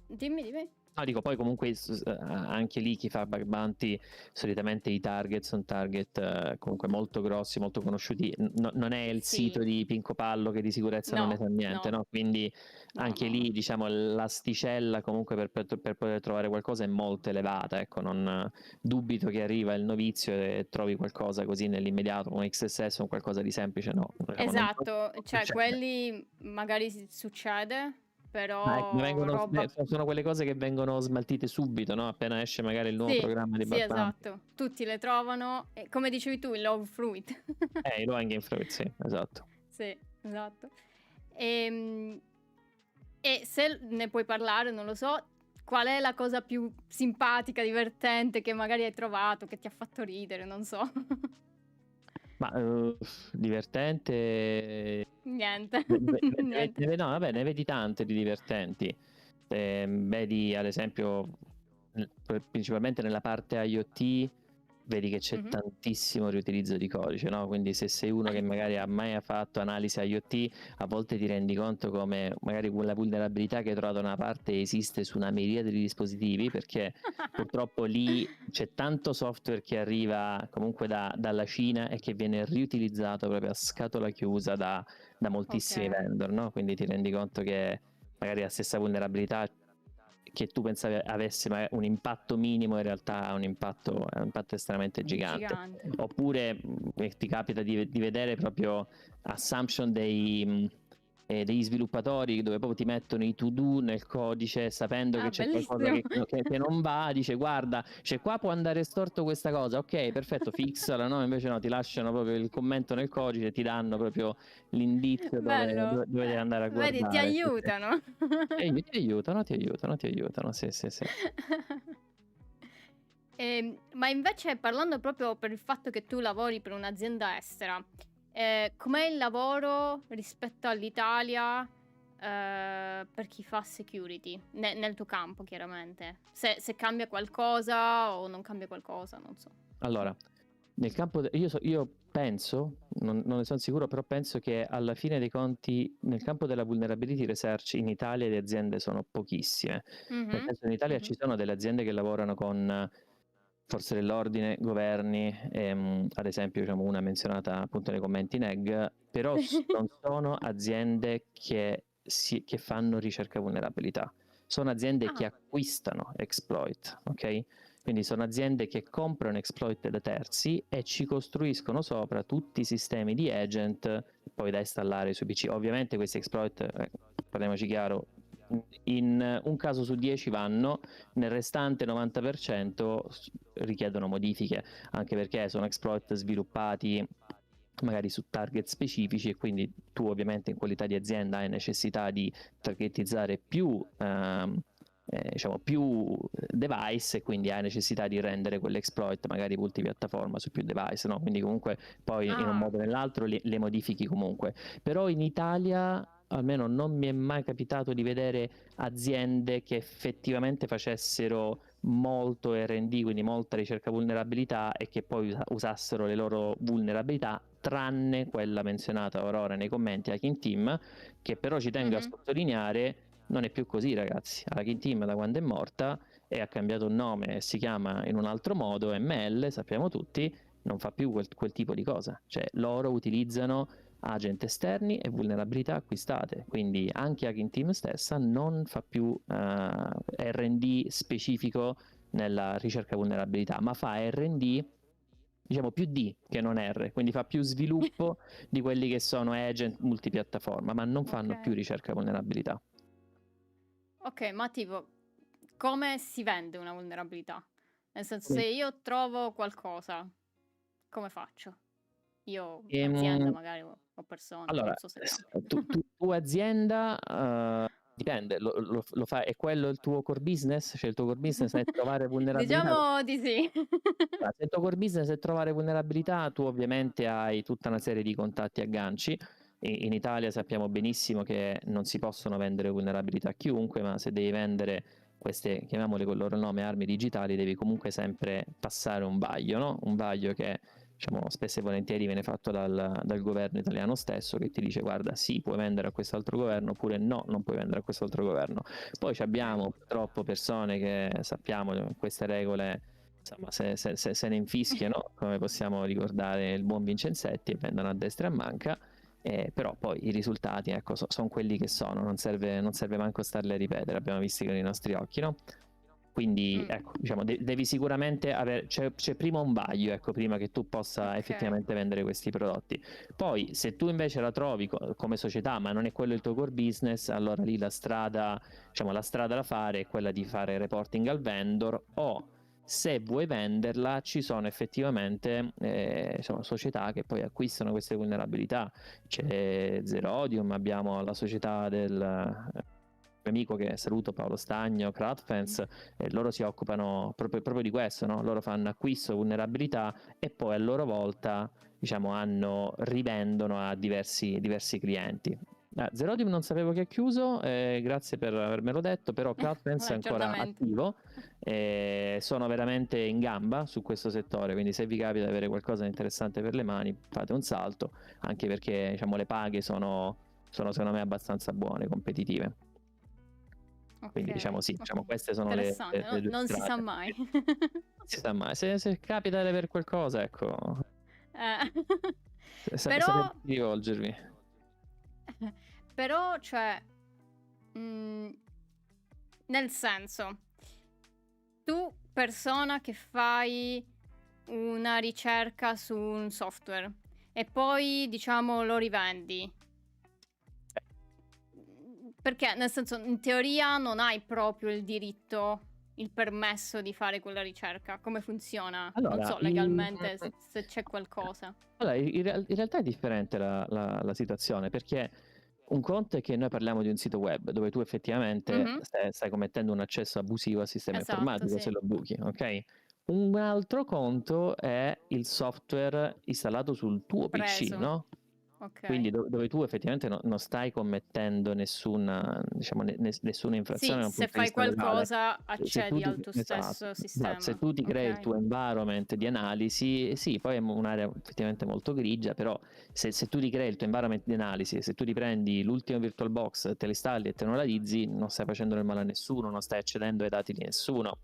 dimmi, dimmi. no, dico, poi comunque anche lì chi fa bug bounty, solitamente i target sono target comunque molto grossi, molto conosciuti. Non è il Sì, sito di Pinco Pallo che di sicurezza non ne no, sa niente, no, no? Quindi no, anche no, no. lì, diciamo, l'asticella comunque per poter trovare qualcosa è molto elevata. Ecco, non dubito che arriva il novizio e trovi qualcosa così nell'immediato, un XSS o qualcosa di semplice, no. Diciamo, Esatto, non cioè succede. quelli magari succede, Ah, ecco, però roba... sono quelle cose che vengono smaltite subito, no? Appena esce magari il nuovo Sì, programma di sì, bug bounty. esatto. Tutti le trovano, e come dicevi tu, il low fruit. I low hanging fruit, sì, esatto. Sì, esatto. Ehm, E, se ne puoi parlare, non lo so, qual è la cosa più simpatica, divertente che magari hai trovato, che ti ha fatto ridere, non so. Ma divertente... Niente, niente. No, vabbè, ne vedi tante di divertenti. Vedi ad esempio, principalmente nella parte IoT, vedi che c'è Mhm. tantissimo riutilizzo di codice, no? Quindi se sei uno che magari ha mai fatto analisi IoT, a volte ti rendi conto come magari quella vulnerabilità che hai trovato da una parte esiste su una miriade di dispositivi, perché purtroppo lì c'è tanto software che arriva comunque dalla Cina e che viene riutilizzato proprio a scatola chiusa da Ok, moltissimi vendor, no? Quindi ti rendi conto che magari la stessa vulnerabilità che tu pensavi avesse un impatto minimo, in realtà ha è un impatto estremamente gigante. gigante. Oppure ti capita di vedere proprio assumption degli sviluppatori dove proprio ti mettono i to-do nel codice sapendo che Ah, c'è qualcosa bellissimo. che non va, dice guarda, qua può andare storto questa cosa, ok, perfetto, fixala, no? Invece no, ti lasciano proprio il commento nel codice, ti danno proprio l'indizio Bello. dove devi andare a Vedi, ti guardare. Sì, sì. aiutano. Ti aiutano, sì, sì, sì. Ma invece parlando proprio per il fatto che tu lavori per un'azienda estera, Com'è il lavoro rispetto all'Italia per chi fa security? Nel tuo campo, chiaramente. Se cambia qualcosa o non cambia qualcosa, non so. Allora, nel campo io penso, non ne sono sicuro, però penso che alla fine dei conti nel campo della vulnerability research in Italia le aziende sono pochissime. Nel Mhm, senso, in Italia ci mhm. sono delle aziende che lavorano con forze dell'ordine, governi, ad esempio diciamo, una menzionata appunto nei commenti NEG, però non sono aziende che fanno ricerca vulnerabilità. Sono aziende che Ah, acquistano exploit, ok? Quindi sono aziende che comprano exploit da terzi e ci costruiscono sopra tutti i sistemi di agent poi da installare sui PC. Ovviamente questi exploit, parliamoci chiaro, in un caso su 10 vanno, nel restante 90% richiedono modifiche, anche perché sono exploit sviluppati magari su target specifici e quindi tu ovviamente in qualità di azienda hai necessità di targetizzare diciamo più device e quindi hai necessità di rendere quell'exploit magari multipiattaforma su più device, no? Quindi comunque poi in un ah, modo o nell'altro le modifichi comunque. Però in Italia almeno non mi è mai capitato di vedere aziende che effettivamente facessero molto R&D, quindi molta ricerca vulnerabilità e che poi usassero le loro vulnerabilità, tranne quella menzionata ora nei commenti Hacking Team, che però ci tengo a mhm. sottolineare non è più così, ragazzi. Hacking Team da quando è morta e ha cambiato il nome e si chiama in un altro modo, ML, sappiamo tutti, non fa più quel tipo di cosa. Cioè loro utilizzano agent esterni e vulnerabilità acquistate, quindi anche Hacking Team stessa non fa più R&D specifico nella ricerca vulnerabilità, ma fa R&D diciamo più D che non R, quindi fa più sviluppo di quelli che sono agent multipiattaforma, ma non Ok. fanno più ricerca vulnerabilità. Ok, ma tipo, come si vende una vulnerabilità? Nel senso, se Come- io trovo qualcosa, come faccio? Io, azienda Ehm, magari, o persona, non allora, so se cambia. tu azienda, dipende, lo fai, è quello il tuo core business? Cioè il tuo core business è trovare vulnerabilità? Diciamo di sì. Allora, se il tuo core business è trovare vulnerabilità, tu ovviamente hai tutta una serie di contatti e agganci. In Italia sappiamo benissimo che non si possono vendere vulnerabilità a chiunque, ma se devi vendere queste, chiamiamole col loro nome, armi digitali, devi comunque sempre passare un vaglio, no? Un vaglio che diciamo, spesso e volentieri viene fatto dal governo italiano stesso, che ti dice guarda sì, puoi vendere a quest'altro governo, oppure no, non puoi vendere a quest'altro governo. Poi abbiamo Ok. purtroppo persone che sappiamo queste regole, insomma, se ne infischiano, come possiamo ricordare il buon Vincenzetti, e vendono a destra e a manca. Però poi i risultati ecco, sono quelli che sono, non serve manco starli a ripetere, abbiamo visti con i nostri occhi, no? Quindi Mm, ecco, diciamo, devi sicuramente avere, c'è prima un vaglio, ecco, prima che tu possa ok. effettivamente vendere questi prodotti. Poi se tu invece la trovi come società, ma non è quello il tuo core business, allora lì la strada, diciamo, la strada da fare è quella di fare reporting al vendor, o se vuoi venderla ci sono effettivamente insomma, società che poi acquistano queste vulnerabilità. C'è Zerodium, abbiamo la società del mio amico che saluto, Paolo Stagno, CrowdFence, e loro si occupano proprio di questo, no? Loro fanno acquisto, vulnerabilità e poi a loro volta diciamo, rivendono a diversi clienti. Zerodium non sapevo che è chiuso, grazie per avermelo detto, però CloudFence è ancora L'aggiornamento. attivo e sono veramente in gamba su questo settore, quindi se vi capita di avere qualcosa di interessante per le mani fate un salto, anche perché diciamo, le paghe sono secondo me abbastanza buone, competitive. Ok, Quindi diciamo sì, ok. diciamo queste sono Interessante, le due non si sa strade. mai. Non si sa mai, se capita di avere qualcosa, ecco, Eh. sapete Però, rivolgervi. però, cioè, mm, nel senso, tu persona che fai una ricerca su un software e poi, diciamo, lo rivendi. Perché, nel senso, in teoria non hai proprio il diritto, il permesso di fare quella ricerca. Come funziona? Non Allora, so legalmente se c'è qualcosa. in realtà è differente la situazione, perché un conto è che noi parliamo di un sito web dove tu effettivamente Mhm, stai commettendo un accesso abusivo al sistema esatto, informatico se sì. lo buchi, ok? Un altro conto è il software installato sul tuo PC, Preso. no? Quindi ok. dove tu effettivamente non stai commettendo nessuna, diciamo, nessuna infrazione Sì, da un se punto di fai vista legale. qualcosa Se tu accedi ti, al tuo esatto, stesso esatto, se sistema, tu ti crei il ok? tuo environment di analisi, sì, poi è un'area effettivamente molto grigia, però se tu ti crei il tuo environment di analisi, se tu ti prendi l'ultimo VirtualBox, te lo installi e te lo analizzi, non stai facendo del male a nessuno, non stai accedendo ai dati di nessuno.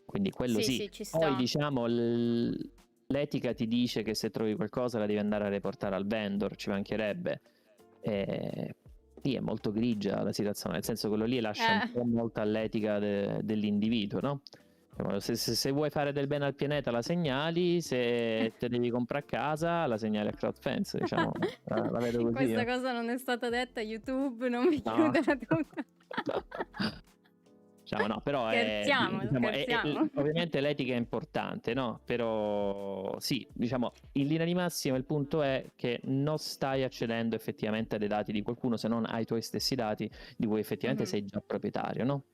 Quindi quello Sì, sì. sì, ci Poi sta. diciamo l'etica ti dice che se trovi qualcosa la devi andare a riportare al vendor, ci mancherebbe. Sì, è molto grigia la situazione, nel senso quello lì lascia un Eh, po' molto all'etica dell'individuo, no? Diciamo, se vuoi fare del bene al pianeta la segnali, se te devi comprare a casa la segnali a CrowdFence, diciamo, la vedo così, questa cosa non è stata detta a YouTube, non mi No. chiudere dunque. Diciamo, no, però Scherziamo, diciamo, scherziamo. ovviamente l'etica è importante, no? Però sì, diciamo, in linea di massima il punto è che non stai accedendo effettivamente a dei dati di qualcuno se non ai tuoi stessi dati di cui effettivamente Mhm. sei già proprietario, no?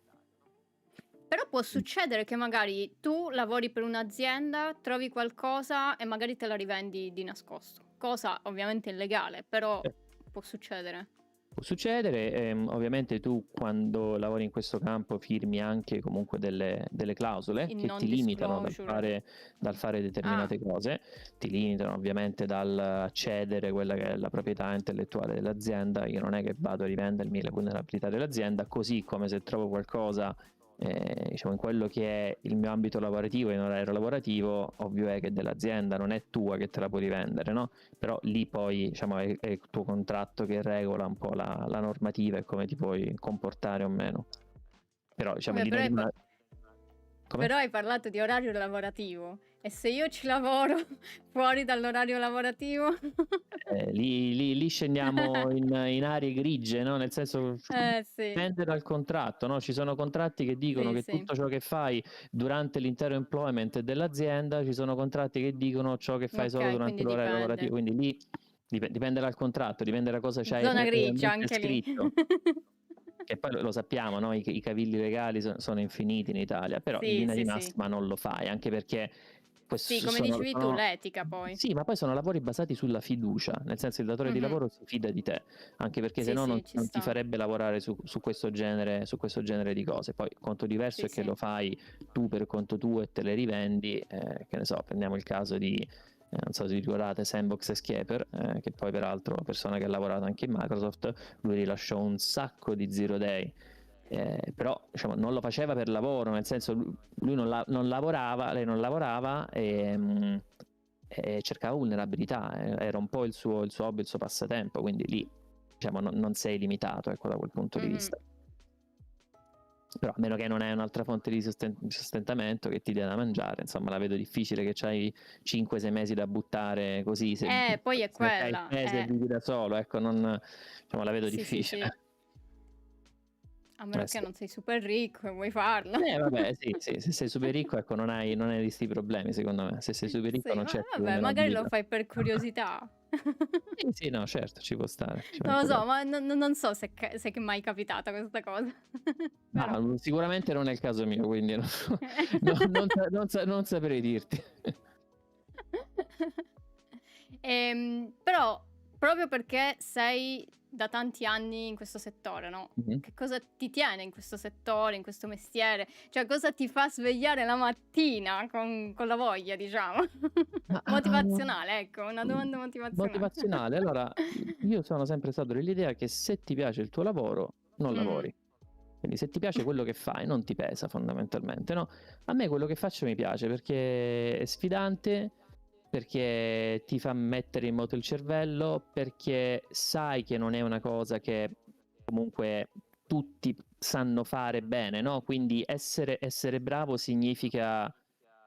Però può succedere che magari tu lavori per un'azienda, trovi qualcosa e magari te la rivendi di nascosto. Cosa ovviamente illegale, però Eh, può succedere. Può succedere, ovviamente tu quando lavori in questo campo firmi anche comunque delle clausole Il che ti non limitano disclosure. dal fare Ah, determinate cose, ti limitano ovviamente dal cedere quella che è la proprietà intellettuale dell'azienda. Io non è che vado a rivendermi le vulnerabilità dell'azienda, così come se trovo qualcosa diciamo in quello che è il mio ambito lavorativo, in orario lavorativo, ovvio è che è dell'azienda, non è tua che te la puoi rivendere, no? Però lì poi diciamo, è il tuo contratto che regola un po' la normativa e come ti puoi comportare o meno. Però diciamo in vabbè, linea di come? però hai parlato di orario lavorativo. E se io ci lavoro fuori dall'orario lavorativo? Lì scendiamo in aree grigie, no? Nel senso Sì, dipende dal contratto, no? Ci sono contratti che dicono sì, che sì. tutto ciò che fai durante l'intero employment dell'azienda, ci sono contratti che dicono ciò che fai solo Ok, durante quindi l'orario lavorativo, dipende. quindi lì dipende dal contratto, dipende da cosa c'hai Zona grigia realmente anche lì. scritto. Che poi lo sappiamo, no? I cavilli legali sono infiniti in Italia, però in Sì, linea di sì, sì. massima non lo fai, anche perché Sì, come dicevi tu, l'etica poi. sì, ma poi sono lavori basati sulla fiducia, nel senso il datore di Mhm. lavoro si fida di te, anche perché se Sì, no sì, ci non ti sta. farebbe lavorare su questo genere di cose. Poi conto diverso Sì, è che sì. lo fai tu per conto tuo e te le rivendi, che ne so, prendiamo il caso di non so se vi ricordate Sandbox Escaper, che poi peraltro persona che ha lavorato anche in Microsoft, lui rilasciò un sacco di zero day, però diciamo, non lo faceva per lavoro, nel senso lui non lavorava, lei non lavorava e cercava vulnerabilità, era un po' il suo hobby, il suo passatempo, quindi lì diciamo, non sei limitato, ecco, da quel punto di Mhm. vista. Però a meno che non hai un'altra fonte di sostentamento che ti dia da mangiare, insomma la vedo difficile che c'hai 5-6 mesi da buttare così, Poi è se hai quella. spese e vivi da solo, ecco, diciamo, la vedo Sì, sì, difficile. sì. A meno che Sì. non sei super ricco e vuoi farlo. Vabbè, sì, sì, se sei super ricco, ecco, non hai questi problemi, secondo me. Se sei super ricco Sì, non ma c'è più vabbè, magari lo vulnerabilità. fai per curiosità. Sì, sì, no, certo, ci può stare, ci Non lo mancherebbe. so, ma non so se è mai capitata questa cosa. Però. No, sicuramente non è il caso mio, quindi non saprei dirti. Però, proprio perché sei da tanti anni in questo settore, no? Mhm. Che cosa ti tiene in questo settore, in questo mestiere? Cioè, cosa ti fa svegliare la mattina con la voglia, diciamo? Ma, Motivazionale, ecco, una domanda motivazionale. motivazionale. Allora, io sono sempre stato dell'idea che se ti piace il tuo lavoro, non Mm. lavori. Quindi se ti piace quello che fai, non ti pesa fondamentalmente, no? A me quello che faccio mi piace perché è sfidante, perché ti fa mettere in moto il cervello, perché sai che non è una cosa che comunque tutti sanno fare bene, no? Quindi essere bravo significa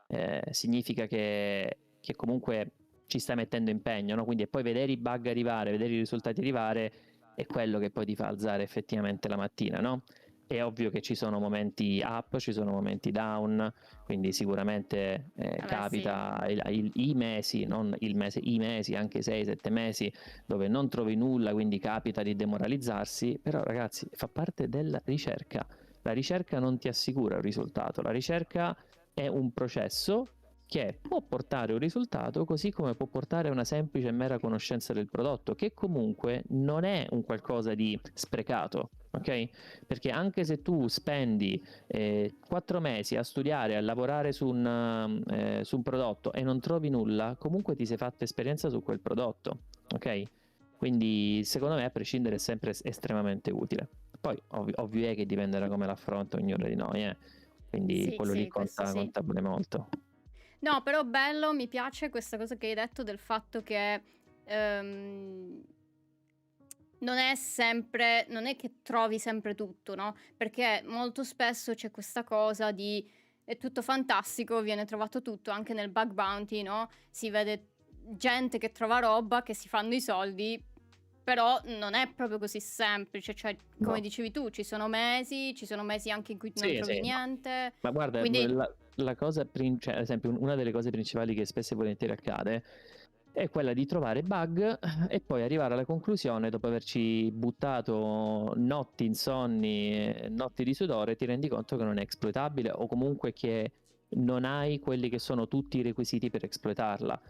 che comunque ci stai mettendo impegno, no? Quindi e poi vedere i bug arrivare, vedere i risultati arrivare è quello che poi ti fa alzare effettivamente la mattina, no? È ovvio che ci sono momenti up, ci sono momenti down, quindi sicuramente Vabbè, sì. capita i mesi, non il mese, i mesi, anche 6-7 mesi, dove non trovi nulla, quindi capita di demoralizzarsi, però ragazzi fa parte della ricerca. La ricerca non ti assicura un risultato, la ricerca è un processo che può portare un risultato, così come può portare una semplice e mera conoscenza del prodotto, che comunque non è un qualcosa di sprecato, ok? Perché anche se tu spendi 4 mesi a studiare, a lavorare su un prodotto e non trovi nulla, comunque ti sei fatto esperienza su quel prodotto, ok? Quindi secondo me a prescindere è sempre estremamente utile. Poi ovvio è che dipende da come l'affronta ognuno di noi, quindi Sì, quello lì sì, questo sì. conta pure molto. No, però bello, mi piace questa cosa che hai detto del fatto che ehm, non è che trovi sempre tutto, no? Perché molto spesso c'è questa cosa di è tutto fantastico, viene trovato tutto, anche nel bug bounty, no? Si vede gente che trova roba, che si fanno i soldi, però non è proprio così semplice, cioè, come No. dicevi tu, ci sono mesi anche in cui non Sì, trovi sì, niente, ma guarda, quindi la cosa, cioè, ad esempio, una delle cose principali che spesso e volentieri accade è quella di trovare bug e poi arrivare alla conclusione, dopo averci buttato notti insonni, notti di sudore, ti rendi conto che non è exploitabile o comunque che non hai quelli che sono tutti i requisiti per esploitarla.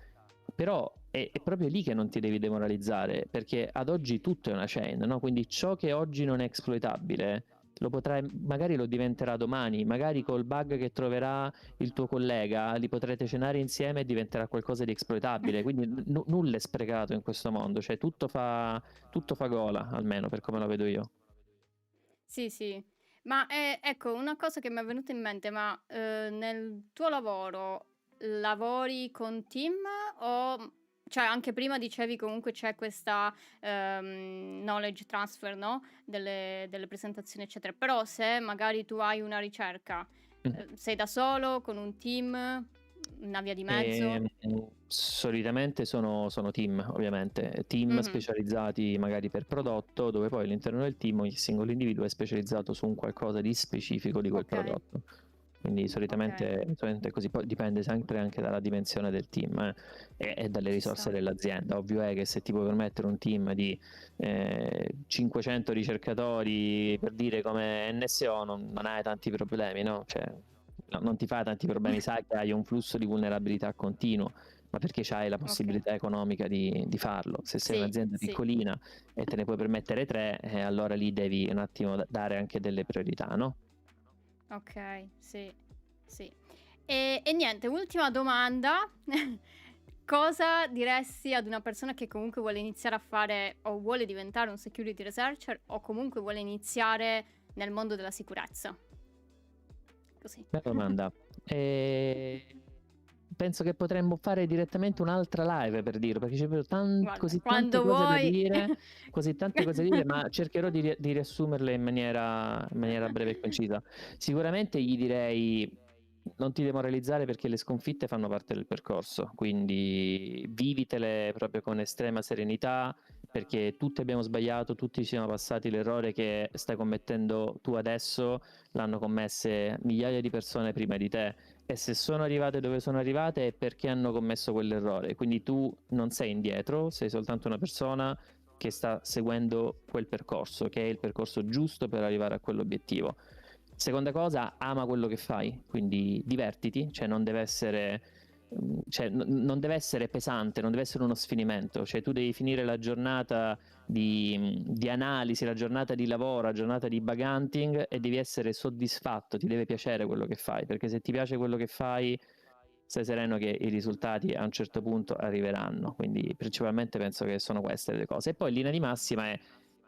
Però è proprio lì che non ti devi demoralizzare, perché ad oggi tutto è una chain, no? Quindi ciò che oggi non è exploitabile lo potrai, magari lo diventerà domani, magari col bug che troverà il tuo collega li potrete cenare insieme e diventerà qualcosa di exploitabile. Quindi nulla è sprecato in questo mondo, cioè tutto fa gola, almeno per come lo vedo io. sì, sì. Ma, ecco, una cosa che m'è venuta in mente, ma, nel tuo lavoro lavori con team o cioè anche prima dicevi comunque c'è questa, knowledge transfer, no, delle presentazioni eccetera, però se magari tu hai una ricerca, sei da solo, con un team, una via di mezzo? Solitamente sono team, ovviamente, team Mh-mh. specializzati magari per prodotto, dove poi all'interno del team ogni singolo individuo è specializzato su un qualcosa di specifico di quel Okay, prodotto. Quindi okay, solitamente è così, poi dipende sempre anche dalla dimensione del team e dalle ci risorse sta. dell'azienda. Ovvio è che se ti puoi permettere un team di 500 ricercatori per dire come NSO non hai tanti problemi, no? Cioè, non ti fai tanti problemi, sai che hai un flusso di vulnerabilità continuo, ma perché hai la Okay. possibilità economica di farlo. Se sei Sì, un'azienda sì. piccolina e te ne puoi permettere 3, allora lì devi un attimo dare anche delle priorità, no? Okay, sì, sì. E niente, ultima domanda. Cosa diresti ad una persona che comunque vuole iniziare a fare o vuole diventare un security researcher o comunque vuole iniziare nel mondo della sicurezza? Così. Bella domanda. E penso che potremmo fare direttamente un'altra live per dirlo, perché c'è proprio Guarda, così tante quando cose da vuoi. dire, così tante cose da dire, ma cercherò di riassumerle in maniera breve e concisa. Sicuramente gli direi non ti demoralizzare perché le sconfitte fanno parte del percorso, quindi vivitele proprio con estrema serenità, perché tutti abbiamo sbagliato, tutti ci siamo passati l'errore che stai commettendo tu adesso, l'hanno commesse migliaia di persone prima di te e se sono arrivate dove sono arrivate è perché hanno commesso quell'errore, quindi tu non sei indietro, sei soltanto una persona che sta seguendo quel percorso, che è il percorso giusto per arrivare a quell'obiettivo. Seconda cosa, ama quello che fai, quindi divertiti, cioè non deve essere, non deve essere pesante, non deve essere uno sfinimento, cioè tu devi finire la giornata di analisi, la giornata di lavoro, la giornata di bug hunting e devi essere soddisfatto, ti deve piacere quello che fai, perché se ti piace quello che fai, stai sereno che i risultati a un certo punto arriveranno, quindi principalmente penso che sono queste le cose. E poi in linea di massima è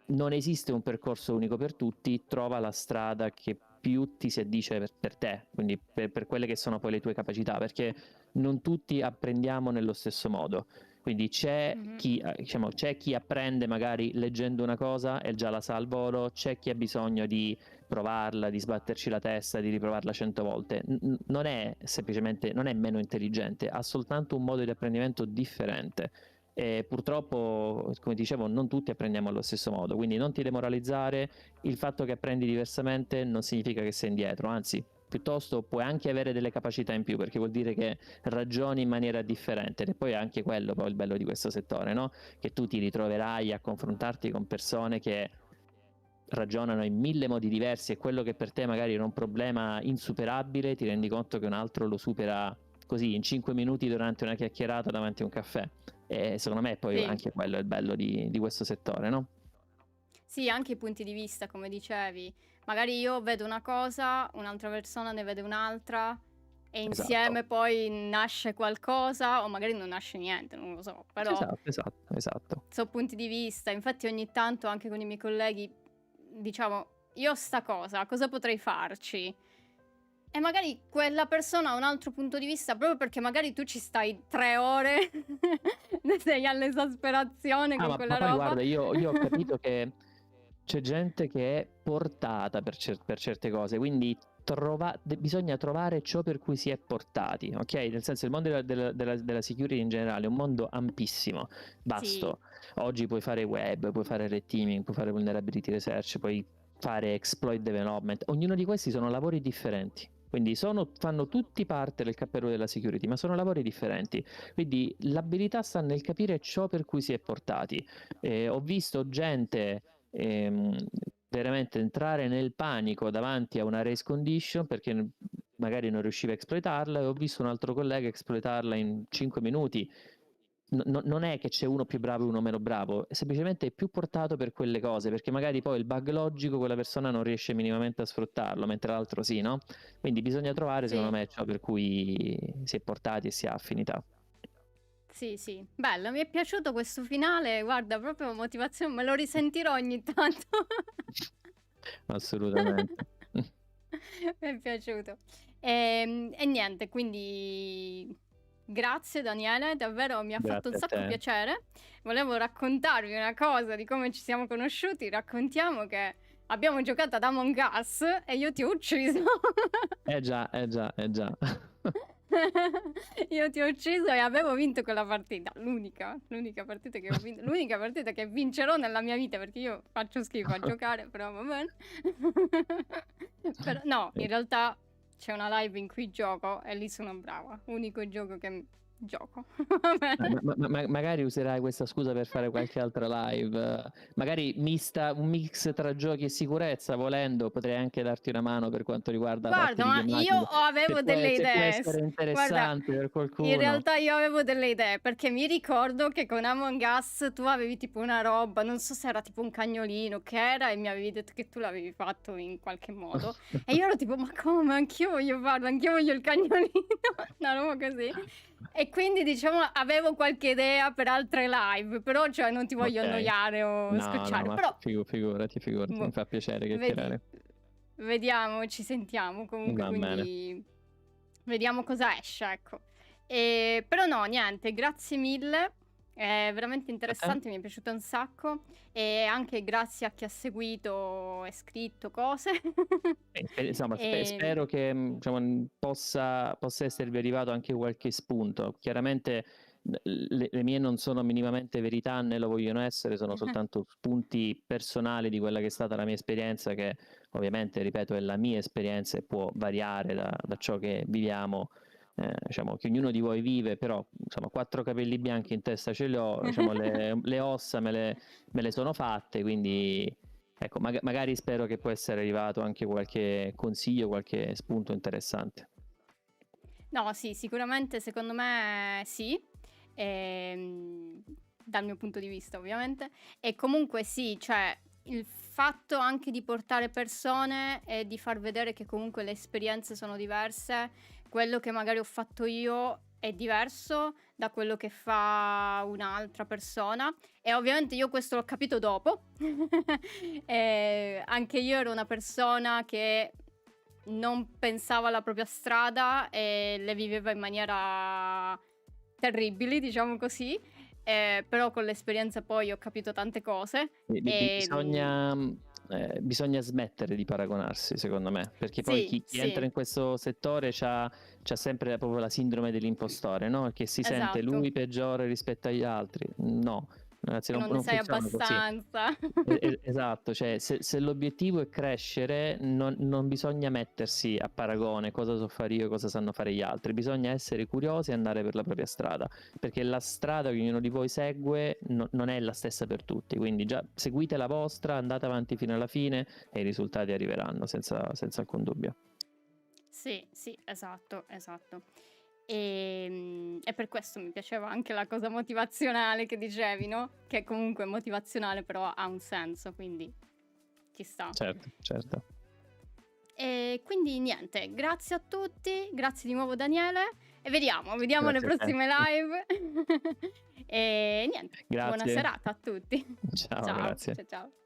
non esiste un percorso unico per tutti, trova la strada che più ti si addice per te, quindi per quelle che sono poi le tue capacità, perché non tutti apprendiamo nello stesso modo. Quindi Mh-mh. c'è chi apprende magari leggendo una cosa e già la sa al volo, c'è chi ha bisogno di provarla, di sbatterci la testa, di riprovarla 100 volte. Non è semplicemente, non è meno intelligente, ha soltanto un modo di apprendimento differente. E purtroppo, come dicevo, non tutti apprendiamo allo stesso modo, quindi non ti demoralizzare, il fatto che apprendi diversamente non significa che sei indietro, anzi, piuttosto puoi anche avere delle capacità in più, perché vuol dire che ragioni in maniera differente, e poi è anche quello poi il bello di questo settore, no? Che tu ti ritroverai a confrontarti con persone che ragionano in mille modi diversi e quello che per te magari era un problema insuperabile, ti rendi conto che un altro lo supera così in 5 minuti durante una chiacchierata davanti a un caffè. E secondo me poi Sì. anche quello è il bello di questo settore, no? Sì, anche i punti di vista, come dicevi. Magari io vedo una cosa, un'altra persona ne vede un'altra e Esatto, insieme poi nasce qualcosa o magari non nasce niente, non lo so, però esatto. sono punti di vista. Infatti ogni tanto anche con i miei colleghi diciamo, io ho sta cosa potrei farci? E magari quella persona ha un altro punto di vista proprio perché magari tu ci stai 3 ore, sei all'esasperazione con Ma quella poi roba. guarda, io ho capito che c'è gente che è portata per certe cose, quindi bisogna trovare ciò per cui si è portati, ok? Nel senso, il mondo della security in generale è un mondo ampissimo, Sì, vasto. Oggi puoi fare web, puoi fare red teaming, puoi fare vulnerability research, puoi fare exploit development. Ognuno di questi sono lavori differenti. Quindi fanno tutti parte del cappello della security, ma sono lavori differenti. Quindi l'abilità sta nel capire ciò per cui si è portati. Ho visto gente veramente entrare nel panico davanti a una race condition perché magari non riusciva a esploitarla, e ho visto un altro collega esploitarla in 5 minuti. Non è che c'è uno più bravo e uno meno bravo, semplicemente è più portato per quelle cose, perché magari poi il bug logico quella persona non riesce minimamente a sfruttarlo, mentre l'altro sì, no? Quindi bisogna trovare, secondo sì. me, ciò per cui si è portati e si ha affinità. Sì, sì, bello, mi è piaciuto questo finale, guarda, proprio motivazione, me lo risentirò ogni tanto. Assolutamente. Mi è piaciuto. E niente, quindi grazie Daniele, davvero mi ha fatto un Grazie a sacco te. piacere. Volevo raccontarvi una cosa di come ci siamo conosciuti. Raccontiamo che abbiamo giocato ad Among Us e io ti ho ucciso. Eh già. Io ti ho ucciso e avevo vinto quella partita. L'unica partita che ho vinto. L'unica partita che vincerò nella mia vita perché io faccio schifo a giocare, però va bene. Però, no, in realtà c'è una live in cui gioco e lì sono brava. Unico gioco che gioco. Va bene. Magari userai questa scusa per fare qualche altra live, magari un mix tra giochi e sicurezza, volendo potrei anche darti una mano per quanto riguarda la parte Guarda, di ma io tematiche, avevo delle se può idee. essere Guarda, interessante per in qualcuno. realtà io avevo delle idee perché mi ricordo che con Among Us tu avevi tipo una roba, non so se era tipo un cagnolino che era e mi avevi detto che tu l'avevi fatto in qualche modo e io ero tipo ma come? Anch'io voglio farlo, anch'io voglio il cagnolino, una roba così. E quindi diciamo avevo qualche idea per altre live, però cioè non ti voglio Ok. annoiare o No, scocciare, ma però figurati, mi boh, fa piacere vedi, chiacchierare. vediamo, ci sentiamo comunque, Va bene. quindi vediamo cosa esce, ecco. Però no, niente, grazie mille, è veramente A te? interessante, mi è piaciuto un sacco e anche grazie a chi ha seguito e scritto cose. Insomma, E, spero che diciamo, possa esservi arrivato anche qualche spunto. Chiaramente le mie non sono minimamente verità né lo vogliono essere, sono soltanto spunti personali di quella che è stata la mia esperienza, che ovviamente, ripeto, è la mia esperienza e può variare da ciò che viviamo. Diciamo che ognuno di voi vive, però insomma, 4 capelli bianchi in testa ce li ho, diciamo, le ossa me le sono fatte, quindi ecco, magari spero che può essere arrivato anche qualche consiglio, qualche spunto interessante. No, sì, sicuramente secondo me sì, ehm, dal mio punto di vista ovviamente. E comunque sì, cioè il fatto anche di portare persone e di far vedere che comunque le esperienze sono diverse, quello che magari ho fatto io è diverso da quello che fa un'altra persona. E ovviamente io questo l'ho capito dopo. Anche io ero una persona che non pensava alla propria strada e le viveva in maniera terribili, diciamo così. Però con l'esperienza poi ho capito tante cose. Bisogna smettere di paragonarsi, secondo me, perché poi Sì, chi entra sì, in questo settore c'ha sempre proprio la sindrome dell'impostore, no? Che si sente esatto. lui peggiore rispetto agli altri. No, ragazzi, Che non ne non sai funziona così. abbastanza. Esatto, cioè se l'obiettivo è crescere, non bisogna mettersi a paragone cosa so fare io e cosa sanno fare gli altri, bisogna essere curiosi e andare per la propria strada, perché la strada che ognuno di voi segue non è la stessa per tutti, quindi già seguite la vostra, andate avanti fino alla fine e i risultati arriveranno senza alcun dubbio. Sì, sì, esatto, esatto. E per questo mi piaceva anche la cosa motivazionale che dicevi, no? Che comunque è motivazionale, però ha un senso, quindi ci sta. Certo, certo. E quindi niente, grazie a tutti, grazie di nuovo Daniele e vediamo le Grazie a te. prossime live. E niente, buona Grazie. serata a tutti. Ciao, Ciao, grazie. ciao, ciao.